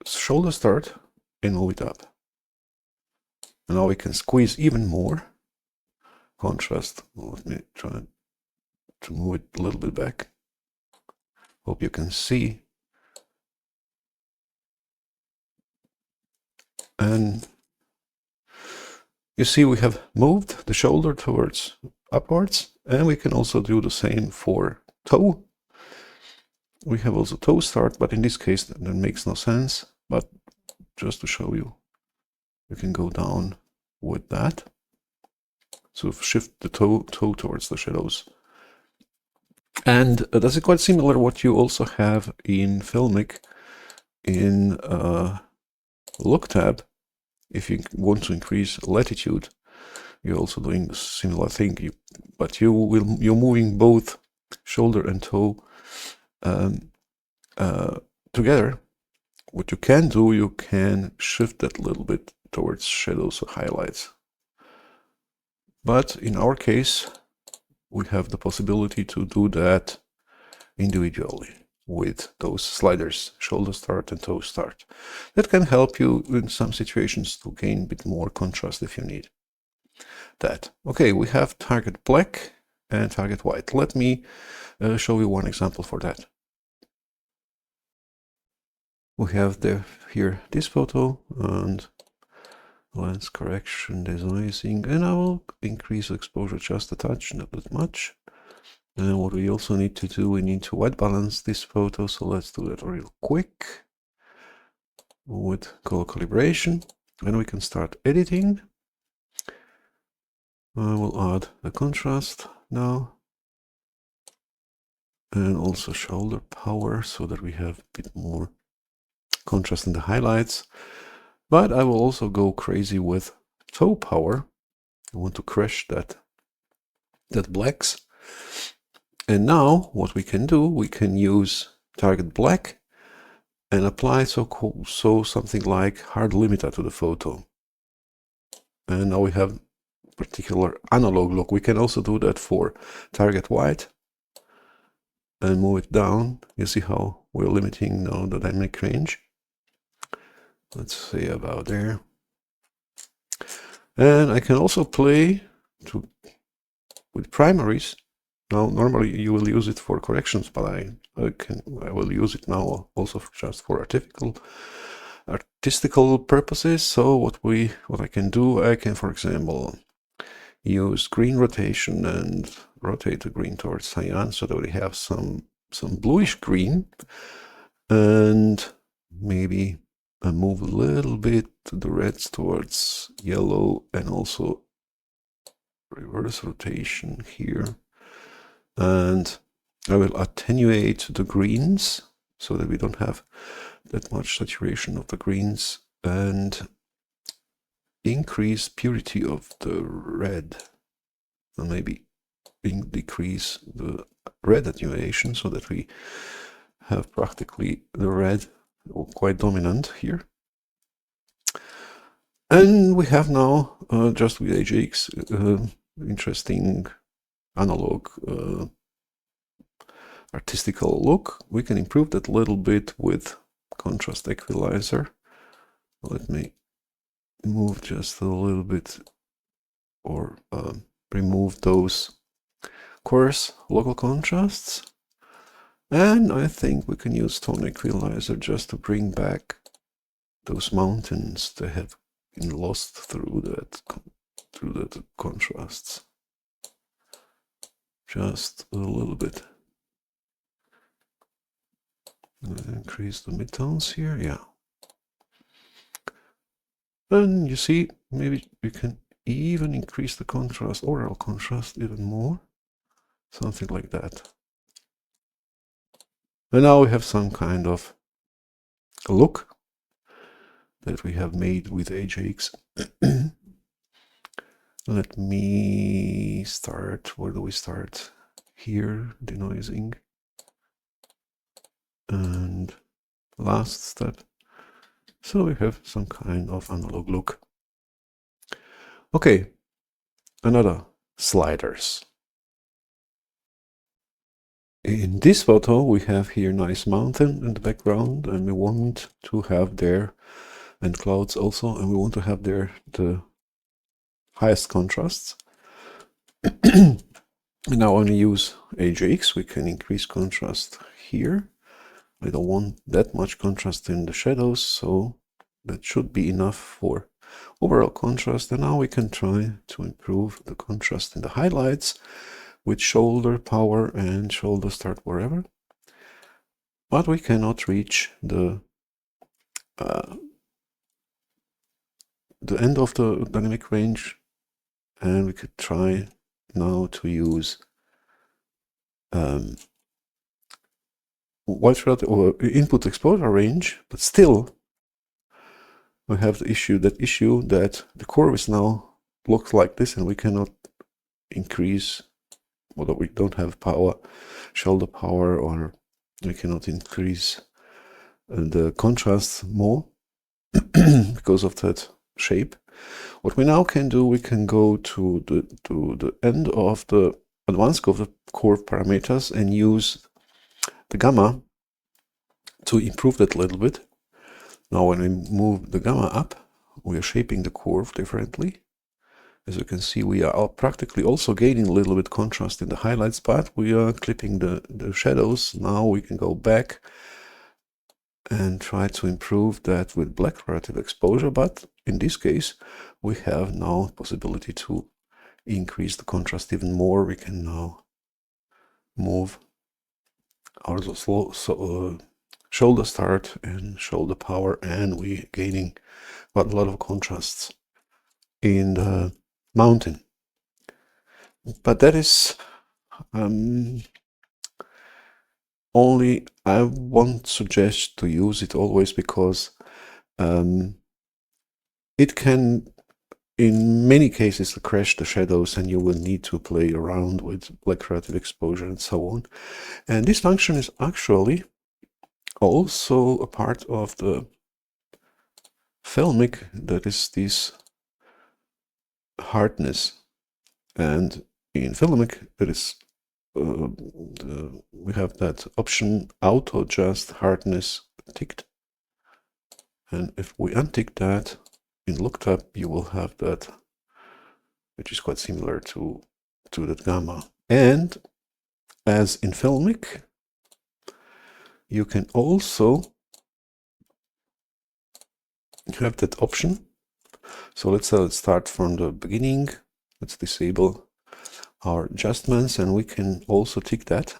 Speaker 1: shoulder start and move it up. And now we can squeeze even more contrast. Let me try to move it a little bit back. Hope you can see. And you see we have moved the shoulder towards upwards, and we can also do the same for toe. We have also toe start, but in this case that makes no sense. But just to show you, you can go down with that. So shift the toe towards the shadows. And that's quite similar what you also have in filmic in look tab. If you want to increase latitude, you're also doing the similar thing, but you're moving both shoulder and toe together. What you can do, you can shift that a little bit towards shadows or highlights. But in our case, we have the possibility to do that individually with those sliders, shoulder start and toe start. That can help you in some situations to gain a bit more contrast if you need that. Okay, we have target black and target white. Let me show you one example for that. We have here this photo and lens correction, denoising, and I will increase exposure just a touch, not that much. And what we also need to do, we need to white balance this photo, so let's do that real quick with color calibration, and we can start editing. I will add the contrast now, and also shoulder power so that we have a bit more contrast in the highlights. But I will also go crazy with toe power. I want to crush that blacks. And now what we can do, we can use target black and apply so something like hard limiter to the photo. And now we have particular analog look. We can also do that for target white and move it down. You see how we're limiting now the dynamic range. Let's say about there. And I can also play with primaries Now, normally you will use it for corrections, but I will use it now also just for artistical purposes. So what I can do, I can, for example, use green rotation and rotate the green towards cyan so that we have some bluish green, and maybe move a little bit the reds towards yellow, and also reverse rotation here. And I will attenuate the greens so that we don't have that much saturation of the greens, and increase purity of the red, and maybe decrease the red attenuation so that we have practically the red quite dominant here. And we have now just with AgX interesting analog artistical look. We can improve that a little bit with contrast equalizer. Let me move just a little bit, or remove those coarse local contrasts. And I think we can use tone equalizer just to bring back those mountains that have been lost through that contrasts. Just a little bit. Increase the midtones here, yeah. And you see, maybe you can even increase the contrast, overall contrast, even more. Something like that. And now we have some kind of look that we have made with AgX. Let me start. Where do we start? Here, denoising. And last step. So we have some kind of analog look. Okay, another sliders. In this photo, we have here nice mountain in the background, and we want to have there, and clouds also, and we want to have there the highest contrasts. Now when we use AgX, we can increase contrast here. I don't want that much contrast in the shadows, so that should be enough for overall contrast. And now we can try to improve the contrast in the highlights with shoulder power and shoulder start wherever. But we cannot reach the end of the dynamic range, and we could try now to use wide or input exposure range, but still we have the issue that the curve is now looks like this, and we cannot increase, although we don't have power, shoulder power, or we cannot increase the contrast more because of that shape. What we now can do, we can go to the end of the advanced curve parameters and use the gamma to improve that a little bit. Now when we move the gamma up, we are shaping the curve differently. As you can see, we are practically also gaining a little bit contrast in the highlights, but we are clipping the shadows. Now we can go back and try to improve that with black relative exposure, but in this case we have now possibility to increase the contrast even more. We can now move our shoulder start and shoulder power, and we gaining quite a lot of contrasts in the mountain. But that is only, I won't suggest to use it always, because it can in many cases crash the shadows, and you will need to play around with black relative exposure and so on. And this function is actually also a part of the filmic, that is this hardness. And in filmic, it is we have that option auto adjust hardness ticked, and if we untick that in lookup, you will have that, which is quite similar to that gamma. And as in filmic, you can also have that option. So let's start from the beginning. Let's disable our adjustments, and we can also tick that.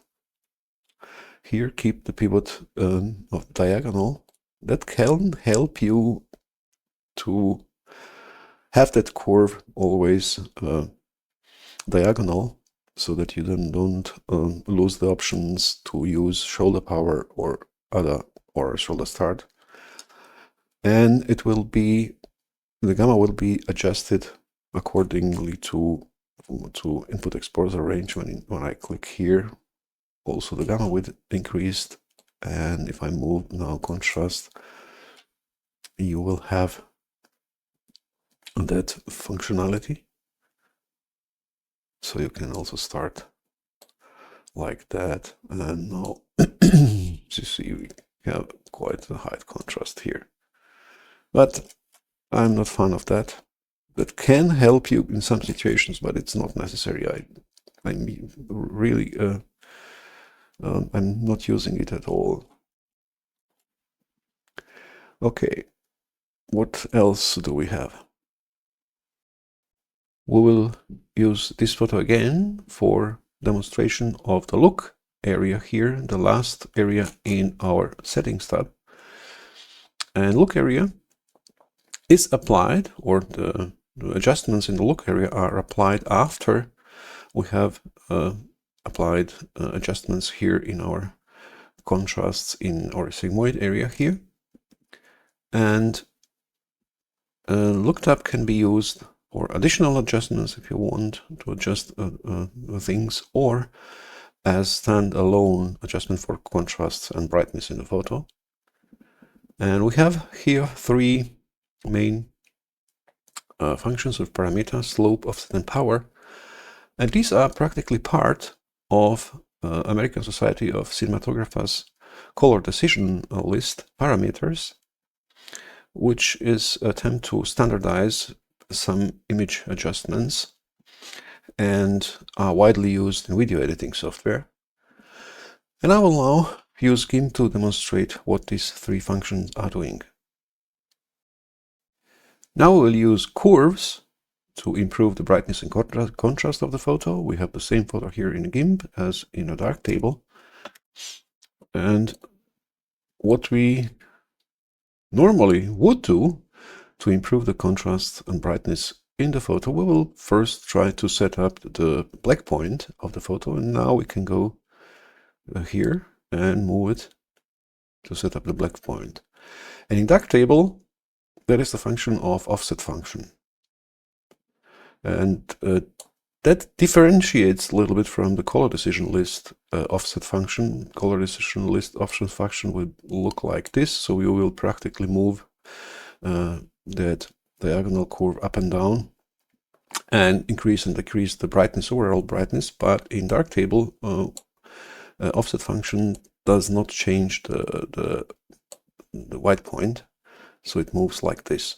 Speaker 1: Here, keep the pivot of diagonal. That can help you to have that curve always diagonal, so that you then don't lose the options to use shoulder power or other or shoulder start. And it will be, the gamma will be adjusted accordingly to input exposure range. When I click here, also the gamma width increased, and if I move now contrast, you will have that functionality. So you can also start like that, and now you see we have quite a high contrast here. But I'm not fan of that. That can help you in some situations, but it's not necessary. I'm really I'm not using it at all. Okay, what else do we have? We will use this photo again for demonstration of the look area here, the last area in our settings tab. And look area is applied, or the adjustments in the look area are applied after we have applied adjustments here in our contrasts in our sigmoid area here. And look tab can be used for additional adjustments if you want to adjust things, or as standalone adjustment for contrasts and brightness in the photo. And we have here three main functions of parameters: slope, offset, and power. And these are practically part of American Society of Cinematographers color decision list parameters, which is an attempt to standardize some image adjustments and are widely used in video editing software. And I will now use GIMP to demonstrate what these three functions are doing. Now we will use curves to improve the brightness and contrast of the photo. We have the same photo here in GIMP as in a Darktable. And what we normally would do to improve the contrast and brightness in the photo, we will first try to set up the black point of the photo. And now we can go here and move it to set up the black point. And in Darktable, there is the function of offset function. And that differentiates a little bit from the color decision list offset function. Color decision list offset function would look like this. So we will practically move that diagonal curve up and down and increase and decrease the brightness, overall brightness. But in Darktable, offset function does not change the white point, so it moves like this.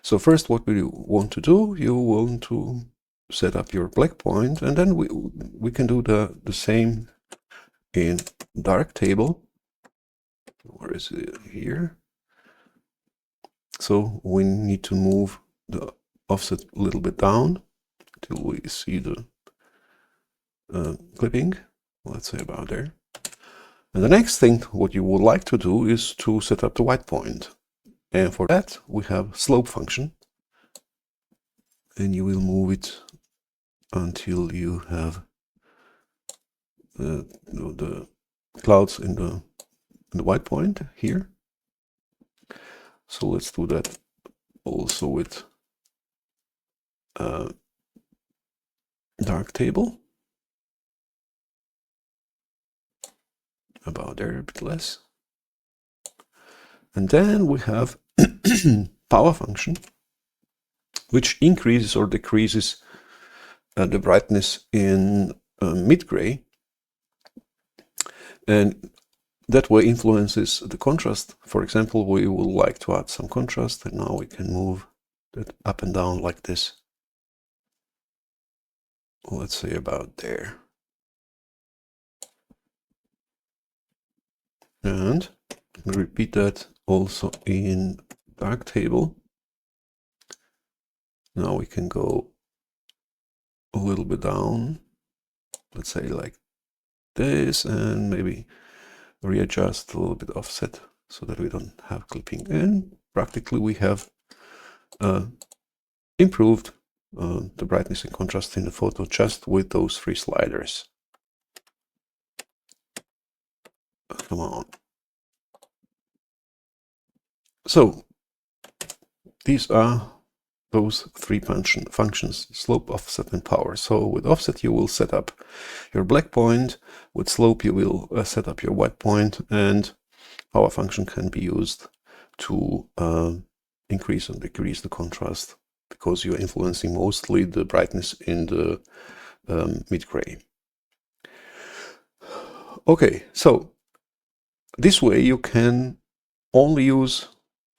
Speaker 1: So first, what we want to do, you want to set up your black point, and then we can do the same in Darktable. Where is it? Here. So we need to move the offset a little bit down till we see the clipping, let's say about there. And the next thing what you would like to do is to set up the white point. And for that, we have slope function. And you will move it until you have the clouds in the white point here. So let's do that also with Darktable. About there, a bit less. And then we have power function, which increases or decreases the brightness in mid-gray, and that way influences the contrast. For example, we would like to add some contrast, and now we can move that up and down like this. Let's say about there. And repeat that also in Darktable. Now we can go a little bit down, let's say like this, and maybe readjust a little bit offset so that we don't have clipping. And practically we have improved the brightness and contrast in the photo just with those 3 sliders. Come on. So these are those 3 functions: slope, offset, and power. So with offset you will set up your black point, with slope you will set up your white point, and power function can be used to increase and decrease the contrast, because you're influencing mostly the brightness in the mid-gray. Okay, so this way you can only use,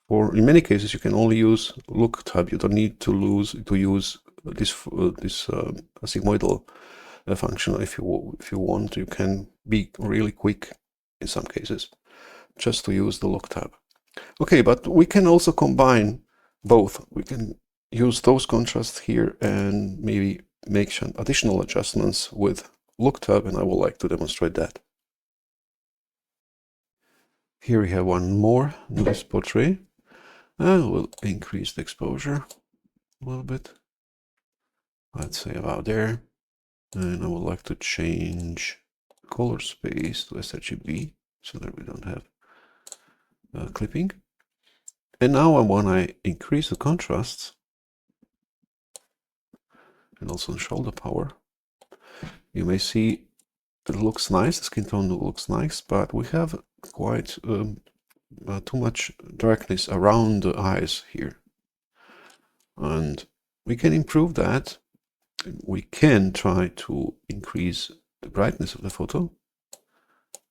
Speaker 1: or in many cases you can only use look tab. You don't need to use this sigmoidal function. If you want, you can be really quick in some cases just to use the look tab. Okay, but we can also combine both. We can use those contrasts here and maybe make some additional adjustments with look tab, and I would like to demonstrate that. Here we have one more noise portrait, and we'll increase the exposure a little bit. Let's say about there. And I would like to change color space to sRGB so that we don't have clipping. And now when I increase the contrasts and also the shoulder power, you may see it looks nice, the skin tone looks nice, but we have quite too much darkness around the eyes here. And we can improve that. We can try to increase the brightness of the photo,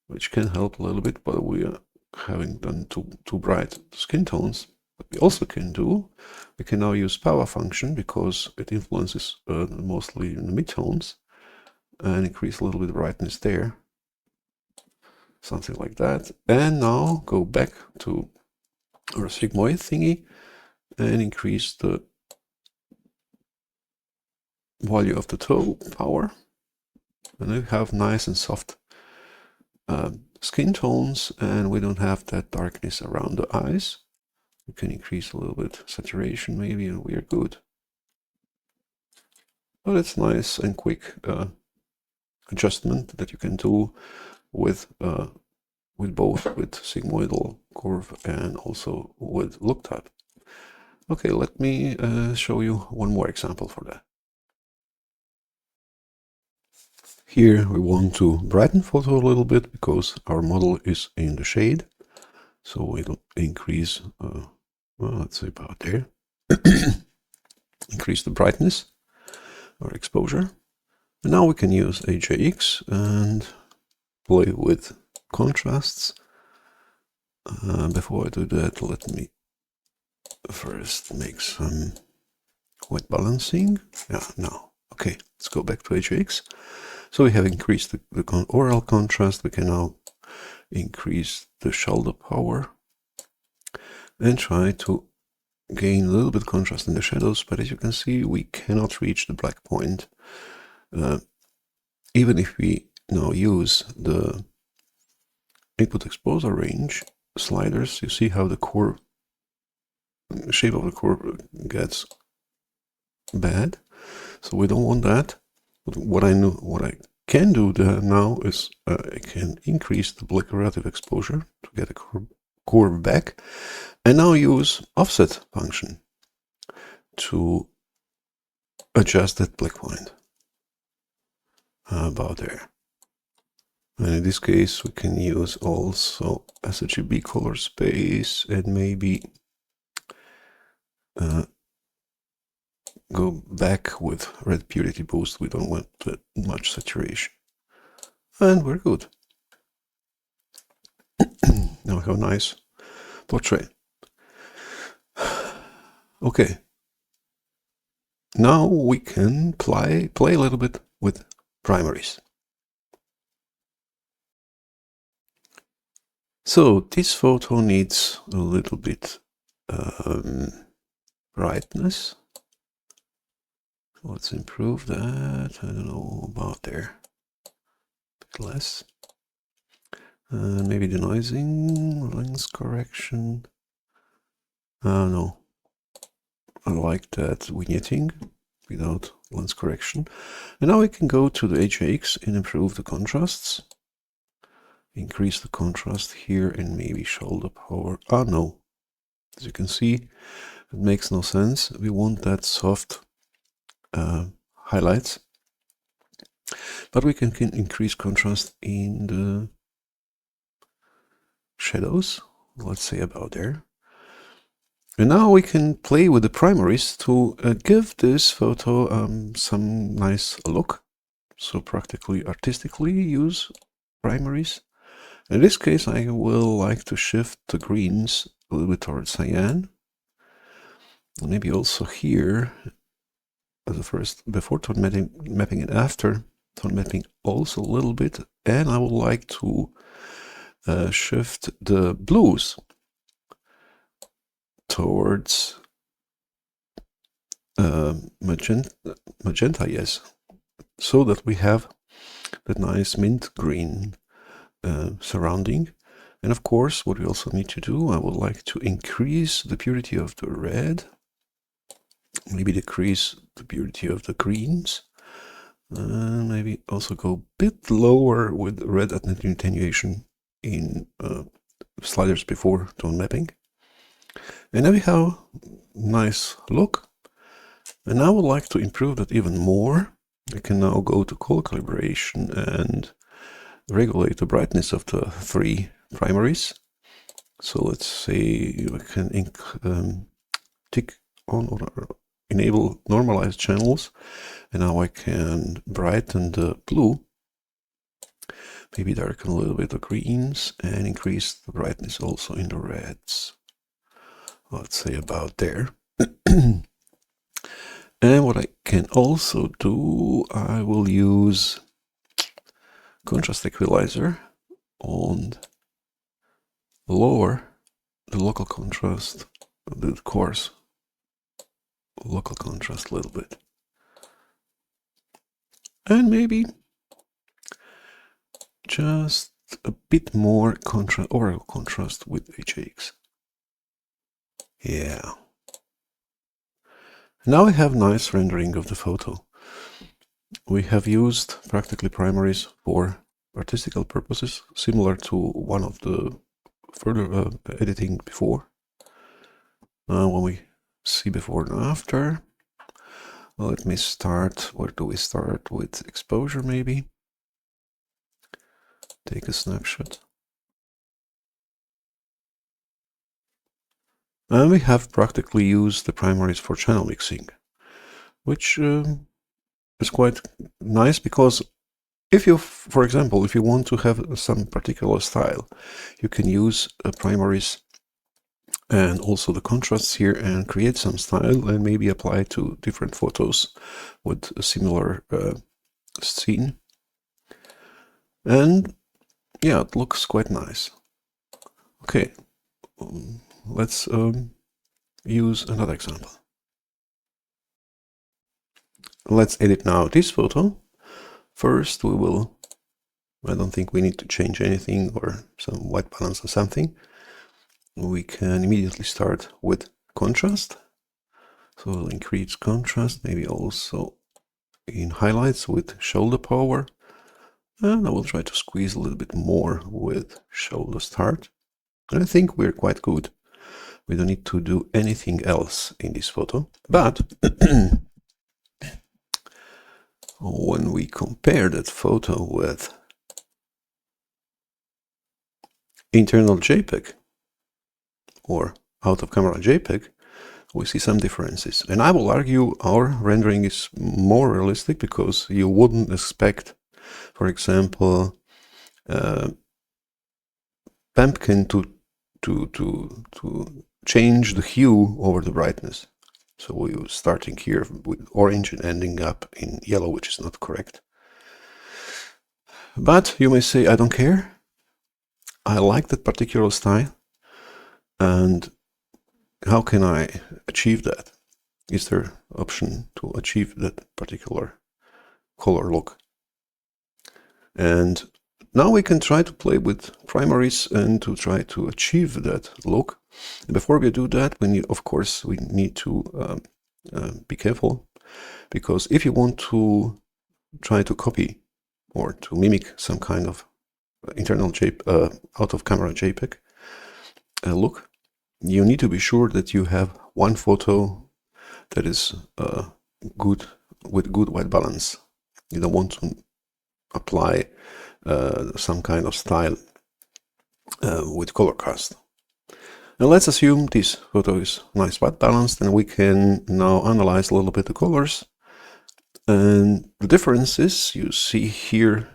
Speaker 1: which can help a little bit, but we are having done too bright skin tones. What we also can do, we can now use power function because it influences mostly in the midtones, and increase a little bit of brightness there, something like that. And now go back to our sigmoid thingy and increase the value of the toe power, and we have nice and soft skin tones, and we don't have that darkness around the eyes. We can increase a little bit saturation maybe, and we are good. But it's nice and quick adjustment that you can do with both with sigmoidal curve and also with look tab. Okay, let me show you one more example for that. Here we want to brighten photo a little bit because our model is in the shade. So we'll increase, well, let's say about there. Increase the brightness or exposure. And now we can use AgX and play with contrasts. Before I do that, let me first make some white balancing. Yeah, no. Okay, let's go back to AgX. So we have increased the oral contrast. We can now increase the shoulder power and try to gain a little bit of contrast in the shadows, but as you can see, we cannot reach the black point. Even if we now use the input exposure range sliders, you see how the curve, the shape of the curve gets bad. So we don't want that. But what I can do now is I can increase the black relative exposure to get a curve back, and now use offset function to adjust that black point about there. And in this case, we can use also sRGB color space and maybe go back with red purity boost. We don't want that much saturation. And we're good. Now we have a nice portrait. Okay. Now we can play a little bit with primaries. So this photo needs a little bit brightness. Let's improve that. I don't know about there. A bit less. Maybe denoising, lens correction. No. I like that vignetting without lens correction. And now we can go to the AgX and improve the contrasts. Increase the contrast here and maybe shoulder power. Ah, no. As you can see, it makes no sense. We want that soft highlights. But we can increase contrast in the shadows. Let's say about there. And now we can play with the primaries to give this photo some nice look. So practically artistically use primaries. In this case, I will like to shift the greens a little bit towards cyan. And maybe also here, as a first, before tone mapping and after tone mapping also a little bit. And I would like to shift the blues towards magenta, yes, so that we have that nice mint green surrounding. And of course, what we also need to do, I would like to increase the purity of the red, maybe decrease the purity of the greens, maybe also go a bit lower with red attenuation in sliders before tone mapping. And now we have a nice look. And I would like to improve that even more. I can now go to color calibration and regulate the brightness of the three primaries. So let's say I can tick on or enable normalized channels. And now I can brighten the blue, maybe darken a little bit the greens, and increase the brightness also in the reds. Let's say about there. And what I can also do, I will use contrast equalizer and lower the local contrast, the coarse local contrast a little bit. And maybe just a bit more overall contrast with AgX. Yeah. Now we have nice rendering of the photo. We have used practically primaries for artistical purposes, similar to one of the further editing before. When we see before and after, let me start. Where do we start? With exposure, maybe. Take a snapshot. And we have practically used the primaries for channel mixing, which is quite nice because if you, for example, if you want to have some particular style, you can use primaries and also the contrasts here and create some style and maybe apply to different photos with a similar scene. And yeah, it looks quite nice. Okay, let's use another example. Let's edit now this photo. First, we will, I don't think we need to change anything or some white balance or something. We can immediately start with contrast. So we'll increase contrast, maybe also in highlights with shoulder power. And I will try to squeeze a little bit more with shoulder start. And I think we're quite good. We don't need to do anything else in this photo. But when we compare that photo with internal JPEG or out of camera JPEG, we see some differences. And I will argue our rendering is more realistic because you wouldn't expect, for example, pumpkin to change the hue over the brightness. So we're starting here with orange and ending up in yellow, which is not correct. But you may say, I don't care. I like that particular style. And how can I achieve that? Is there option to achieve that particular color look? And now we can try to play with primaries and to try to achieve that look. And before we do that, of course, we need to be careful, because if you want to try to copy or to mimic some kind of internal out of camera JPEG look, you need to be sure that you have one photo that is good, with good white balance. You don't want to apply some kind of style with color cast. And let's assume this photo is nice white balanced, and we can now analyze a little bit the colors. And the differences you see here,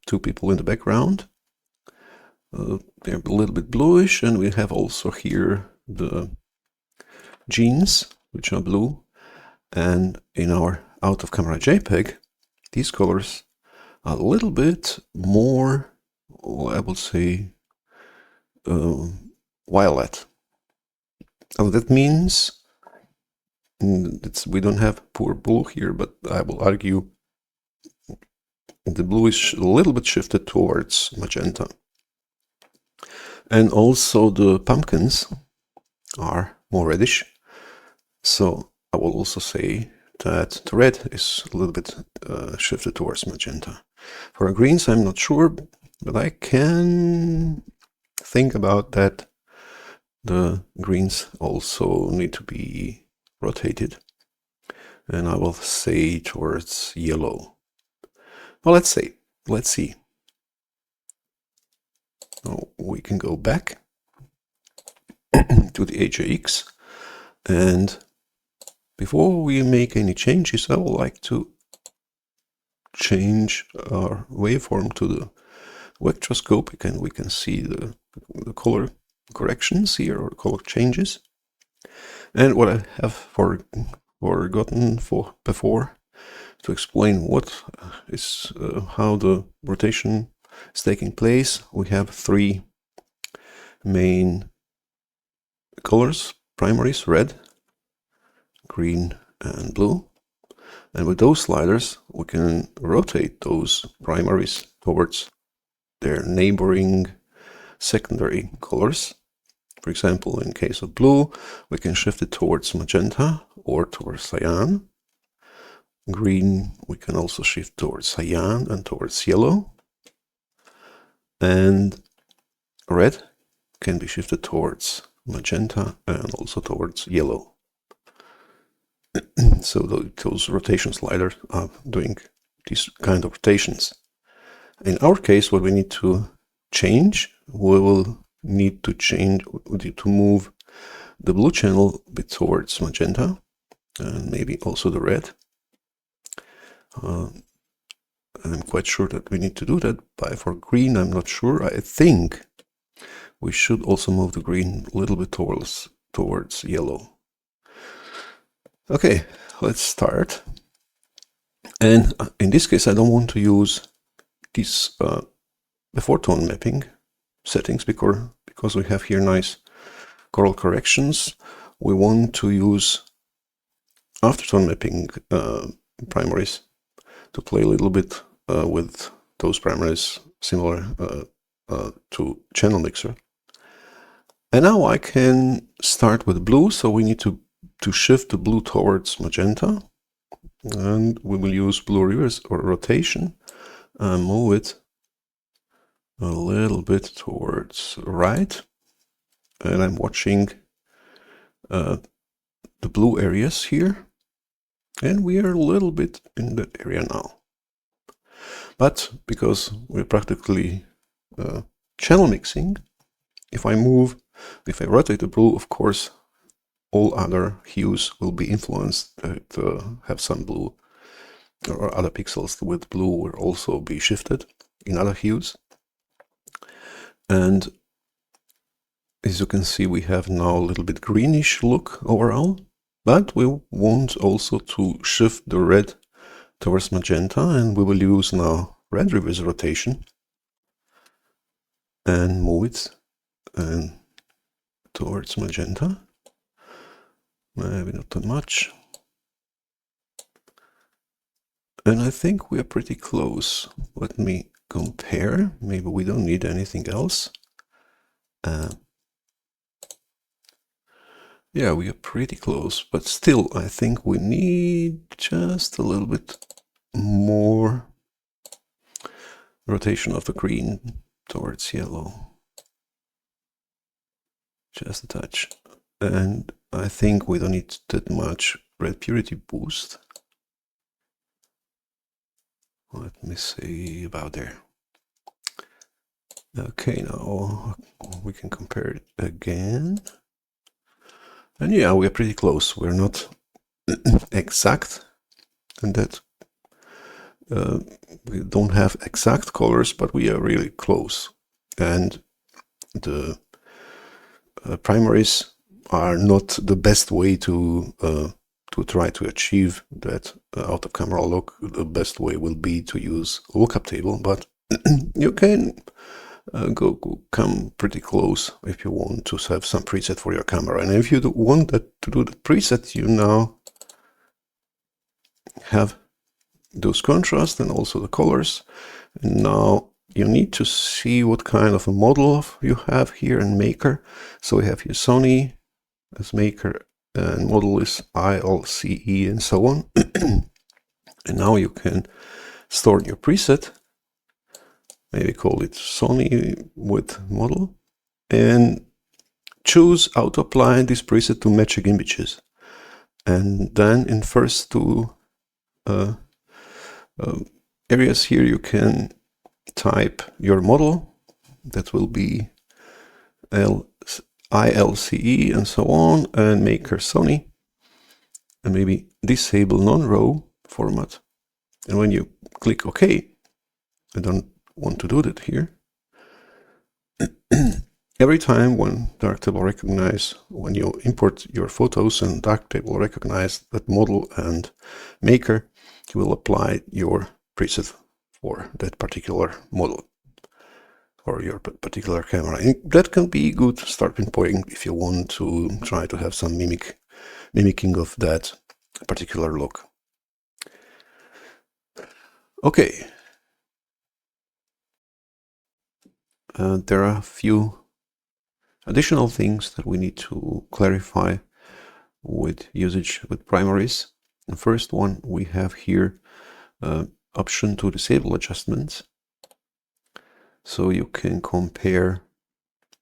Speaker 1: two people in the background. They're a little bit bluish, and we have also here the jeans, which are blue. And in our out of camera JPEG, these colors are a little bit more, I would say, violet. And that means we don't have poor blue here, but I will argue the blue is a little bit shifted towards magenta. And also the pumpkins are more reddish. So I will also say that the red is a little bit shifted towards magenta. For greens, I'm not sure, but I can think about that. The greens also need to be rotated. And I will say towards yellow. Well, let's see. Now we can go back to the AgX, and before we make any changes, I would like to change our waveform to the vectorscopic, and we can see the color corrections here, or color changes. And what I have forgotten before to explain what is how the rotation is taking place, we have three main colors: primaries, red, green, and blue. And with those sliders, we can rotate those primaries towards their neighboring secondary colors. For example, in case of blue, we can shift it towards magenta or towards cyan. Green, we can also shift towards cyan and towards yellow. And red can be shifted towards magenta and also towards yellow. So those rotation sliders are doing these kind of rotations. In our case, what we need to change, we will need to move the blue channel a bit towards magenta, and maybe also the red. I'm quite sure that we need to do that. But for green, I'm not sure. I think we should also move the green a little bit towards yellow. Okay, let's start. And in this case, I don't want to use this before tone mapping settings because we have here nice color corrections. We want to use after tone mapping primaries to play a little bit with those primaries similar to channel mixer. And now I can start with blue, so we need to shift the blue towards magenta, and we will use blue reverse or rotation and move it a little bit towards right. And I'm watching the blue areas here, and we are a little bit in that area now. But because we're practically channel mixing, if I rotate the blue, of course, all other hues will be influenced to have some blue, or other pixels with blue will also be shifted in other hues. And as you can see, we have now a little bit greenish look overall, but we want also to shift the red towards magenta, and we will use now red reverse rotation. and move it and towards magenta. Maybe not too much. And I think we are pretty close. Let me compare. Maybe we don't need anything else. Yeah, we are pretty close, but still, I think we need just a little bit more rotation of the green towards yellow. Just a touch. And I think we don't need that much red purity boost. Let me see about there. Okay, now we can compare it again. And yeah, we are pretty close. We're not exact, and that we don't have exact colors, but we are really close. And the primaries are not the best way to try to achieve that out of camera look. The best way will be to use lookup table, but you can come pretty close if you want to have some preset for your camera. And if you want that to do the preset, you now have those contrasts and also the colors. And now you need to see what kind of a model you have here in Maker. So we have here Sony as Maker, and model is ILCE and so on. And now you can store your preset, maybe call it Sony with model, and choose how to apply this preset to matching images. And then in first two areas here, you can type your model. That will be ILCE and so on, and Maker Sony, and maybe disable non-RAW format. And when you click OK, I don't want to do that here. Every time when Darktable recognize, when you import your photos and Darktable recognize that model and Maker, you will apply your preset for that particular model or your particular camera. And that can be a good starting point if you want to try to have some mimicking of that particular look. Okay. There are a few additional things that we need to clarify with usage with primaries. The first one, we have here option to disable adjustments. So you can compare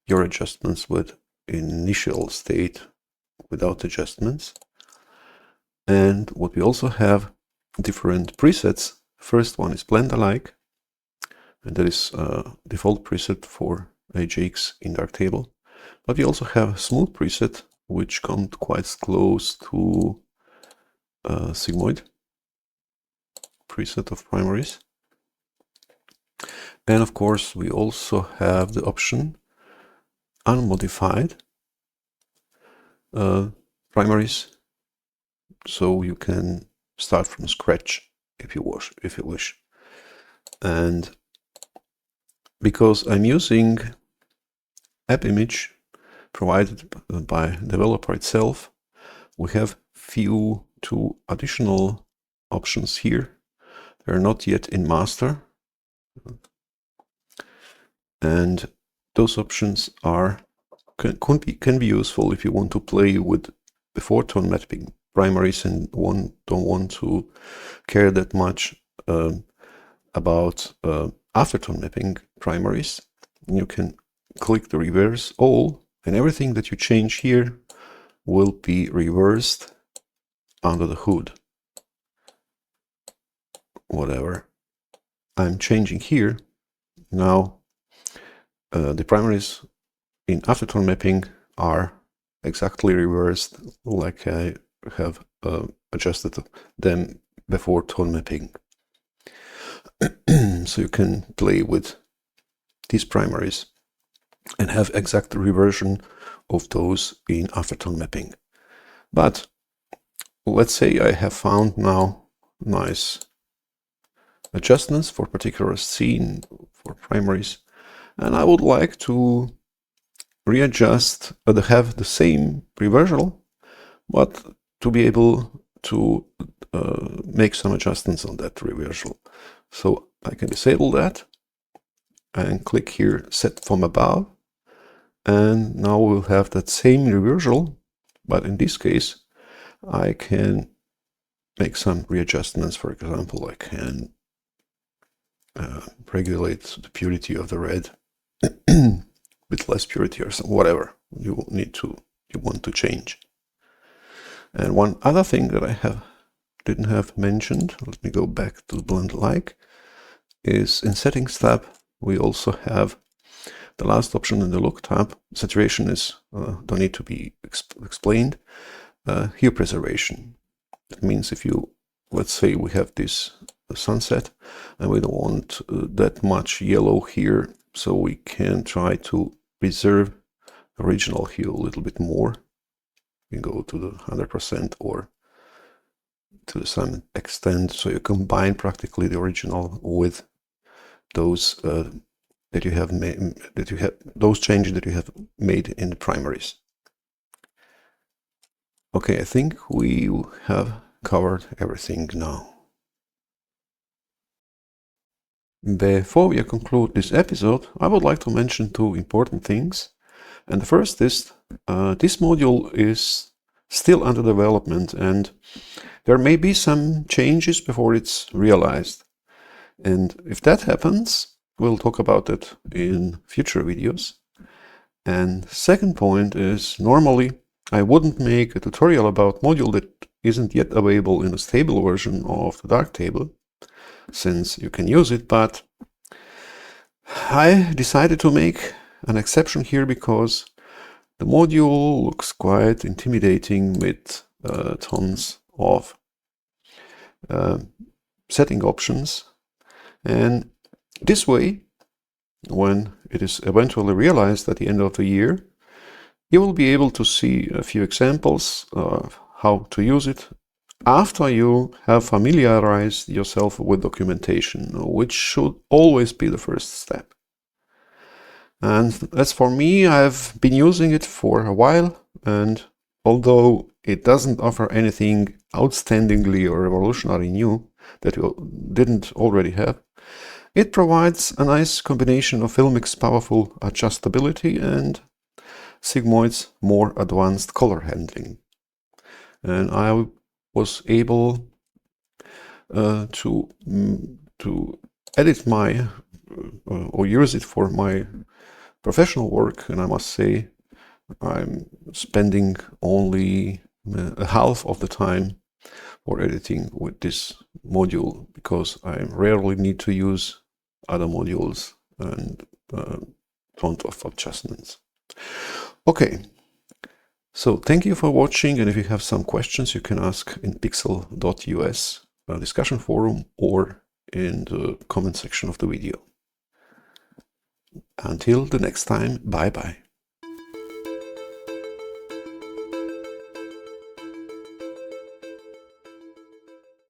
Speaker 1: your adjustments with initial state without adjustments. And what we also have different presets. First one is blend alike, and that is default preset for AgX in Darktable. But we also have smooth preset, which comes quite close to sigmoid preset of primaries. And of course, we also have the option unmodified primaries, so you can start from scratch if you wish. And because I'm using app image provided by developer itself, we have two additional options here. They're not yet in master, and those options can be useful if you want to play with before tone mapping primaries and don't want to care that much about after tone mapping primaries. You can click the reverse all, and everything that you change here will be reversed under the hood. Whatever I'm changing here now, the primaries in aftertone mapping are exactly reversed like I have adjusted them before tone mapping. So you can play with these primaries and have exact reversion of those in aftertone mapping. But let's say I have found now nice adjustments for particular scene for primaries, and I would like to readjust, have the same reversal, but to be able to make some adjustments on that reversal. So I can disable that and click here, set from above, and now we'll have that same reversal, but in this case I can make some readjustments. For example, I can regulate the purity of the red with less purity or some, whatever you want to change. And one other thing that I didn't have mentioned, let me go back to blend like, is in settings tab we also have the last option in the look tab. Saturation is don't need to be explained. Hue preservation. That means if you, let's say we have this sunset and we don't want that much yellow here, so we can try to preserve original hue a little bit more. You can go to the 100% or to some extent, so you combine practically the original with those that you have made, those changes that you have made in the primaries. Okay, I think we have covered everything now. Before we conclude this episode, I would like to mention two important things. And the first is this module is still under development, and there may be some changes before it's realized. And if that happens, we'll talk about it in future videos. And second point is, normally I wouldn't make a tutorial about module that isn't yet available in a stable version of the Darktable, since you can use it, but I decided to make an exception here because the module looks quite intimidating with tons of setting options. And this way, when it is eventually realized at the end of the year, you will be able to see a few examples of how to use it after you have familiarized yourself with documentation, which should always be the first step. And as for me, I've been using it for a while, and although it doesn't offer anything outstandingly or revolutionary new that you didn't already have, it provides a nice combination of filmic's powerful adjustability and sigmoid's more advanced color handling. And I was able to edit my or use it for my professional work, and I must say I'm spending only half of the time for editing with this module, because I rarely need to use other modules and front of adjustments. Okay, so thank you for watching, and if you have some questions you can ask in pixel.us discussion forum or in the comment section of the video. Until the next time, bye bye.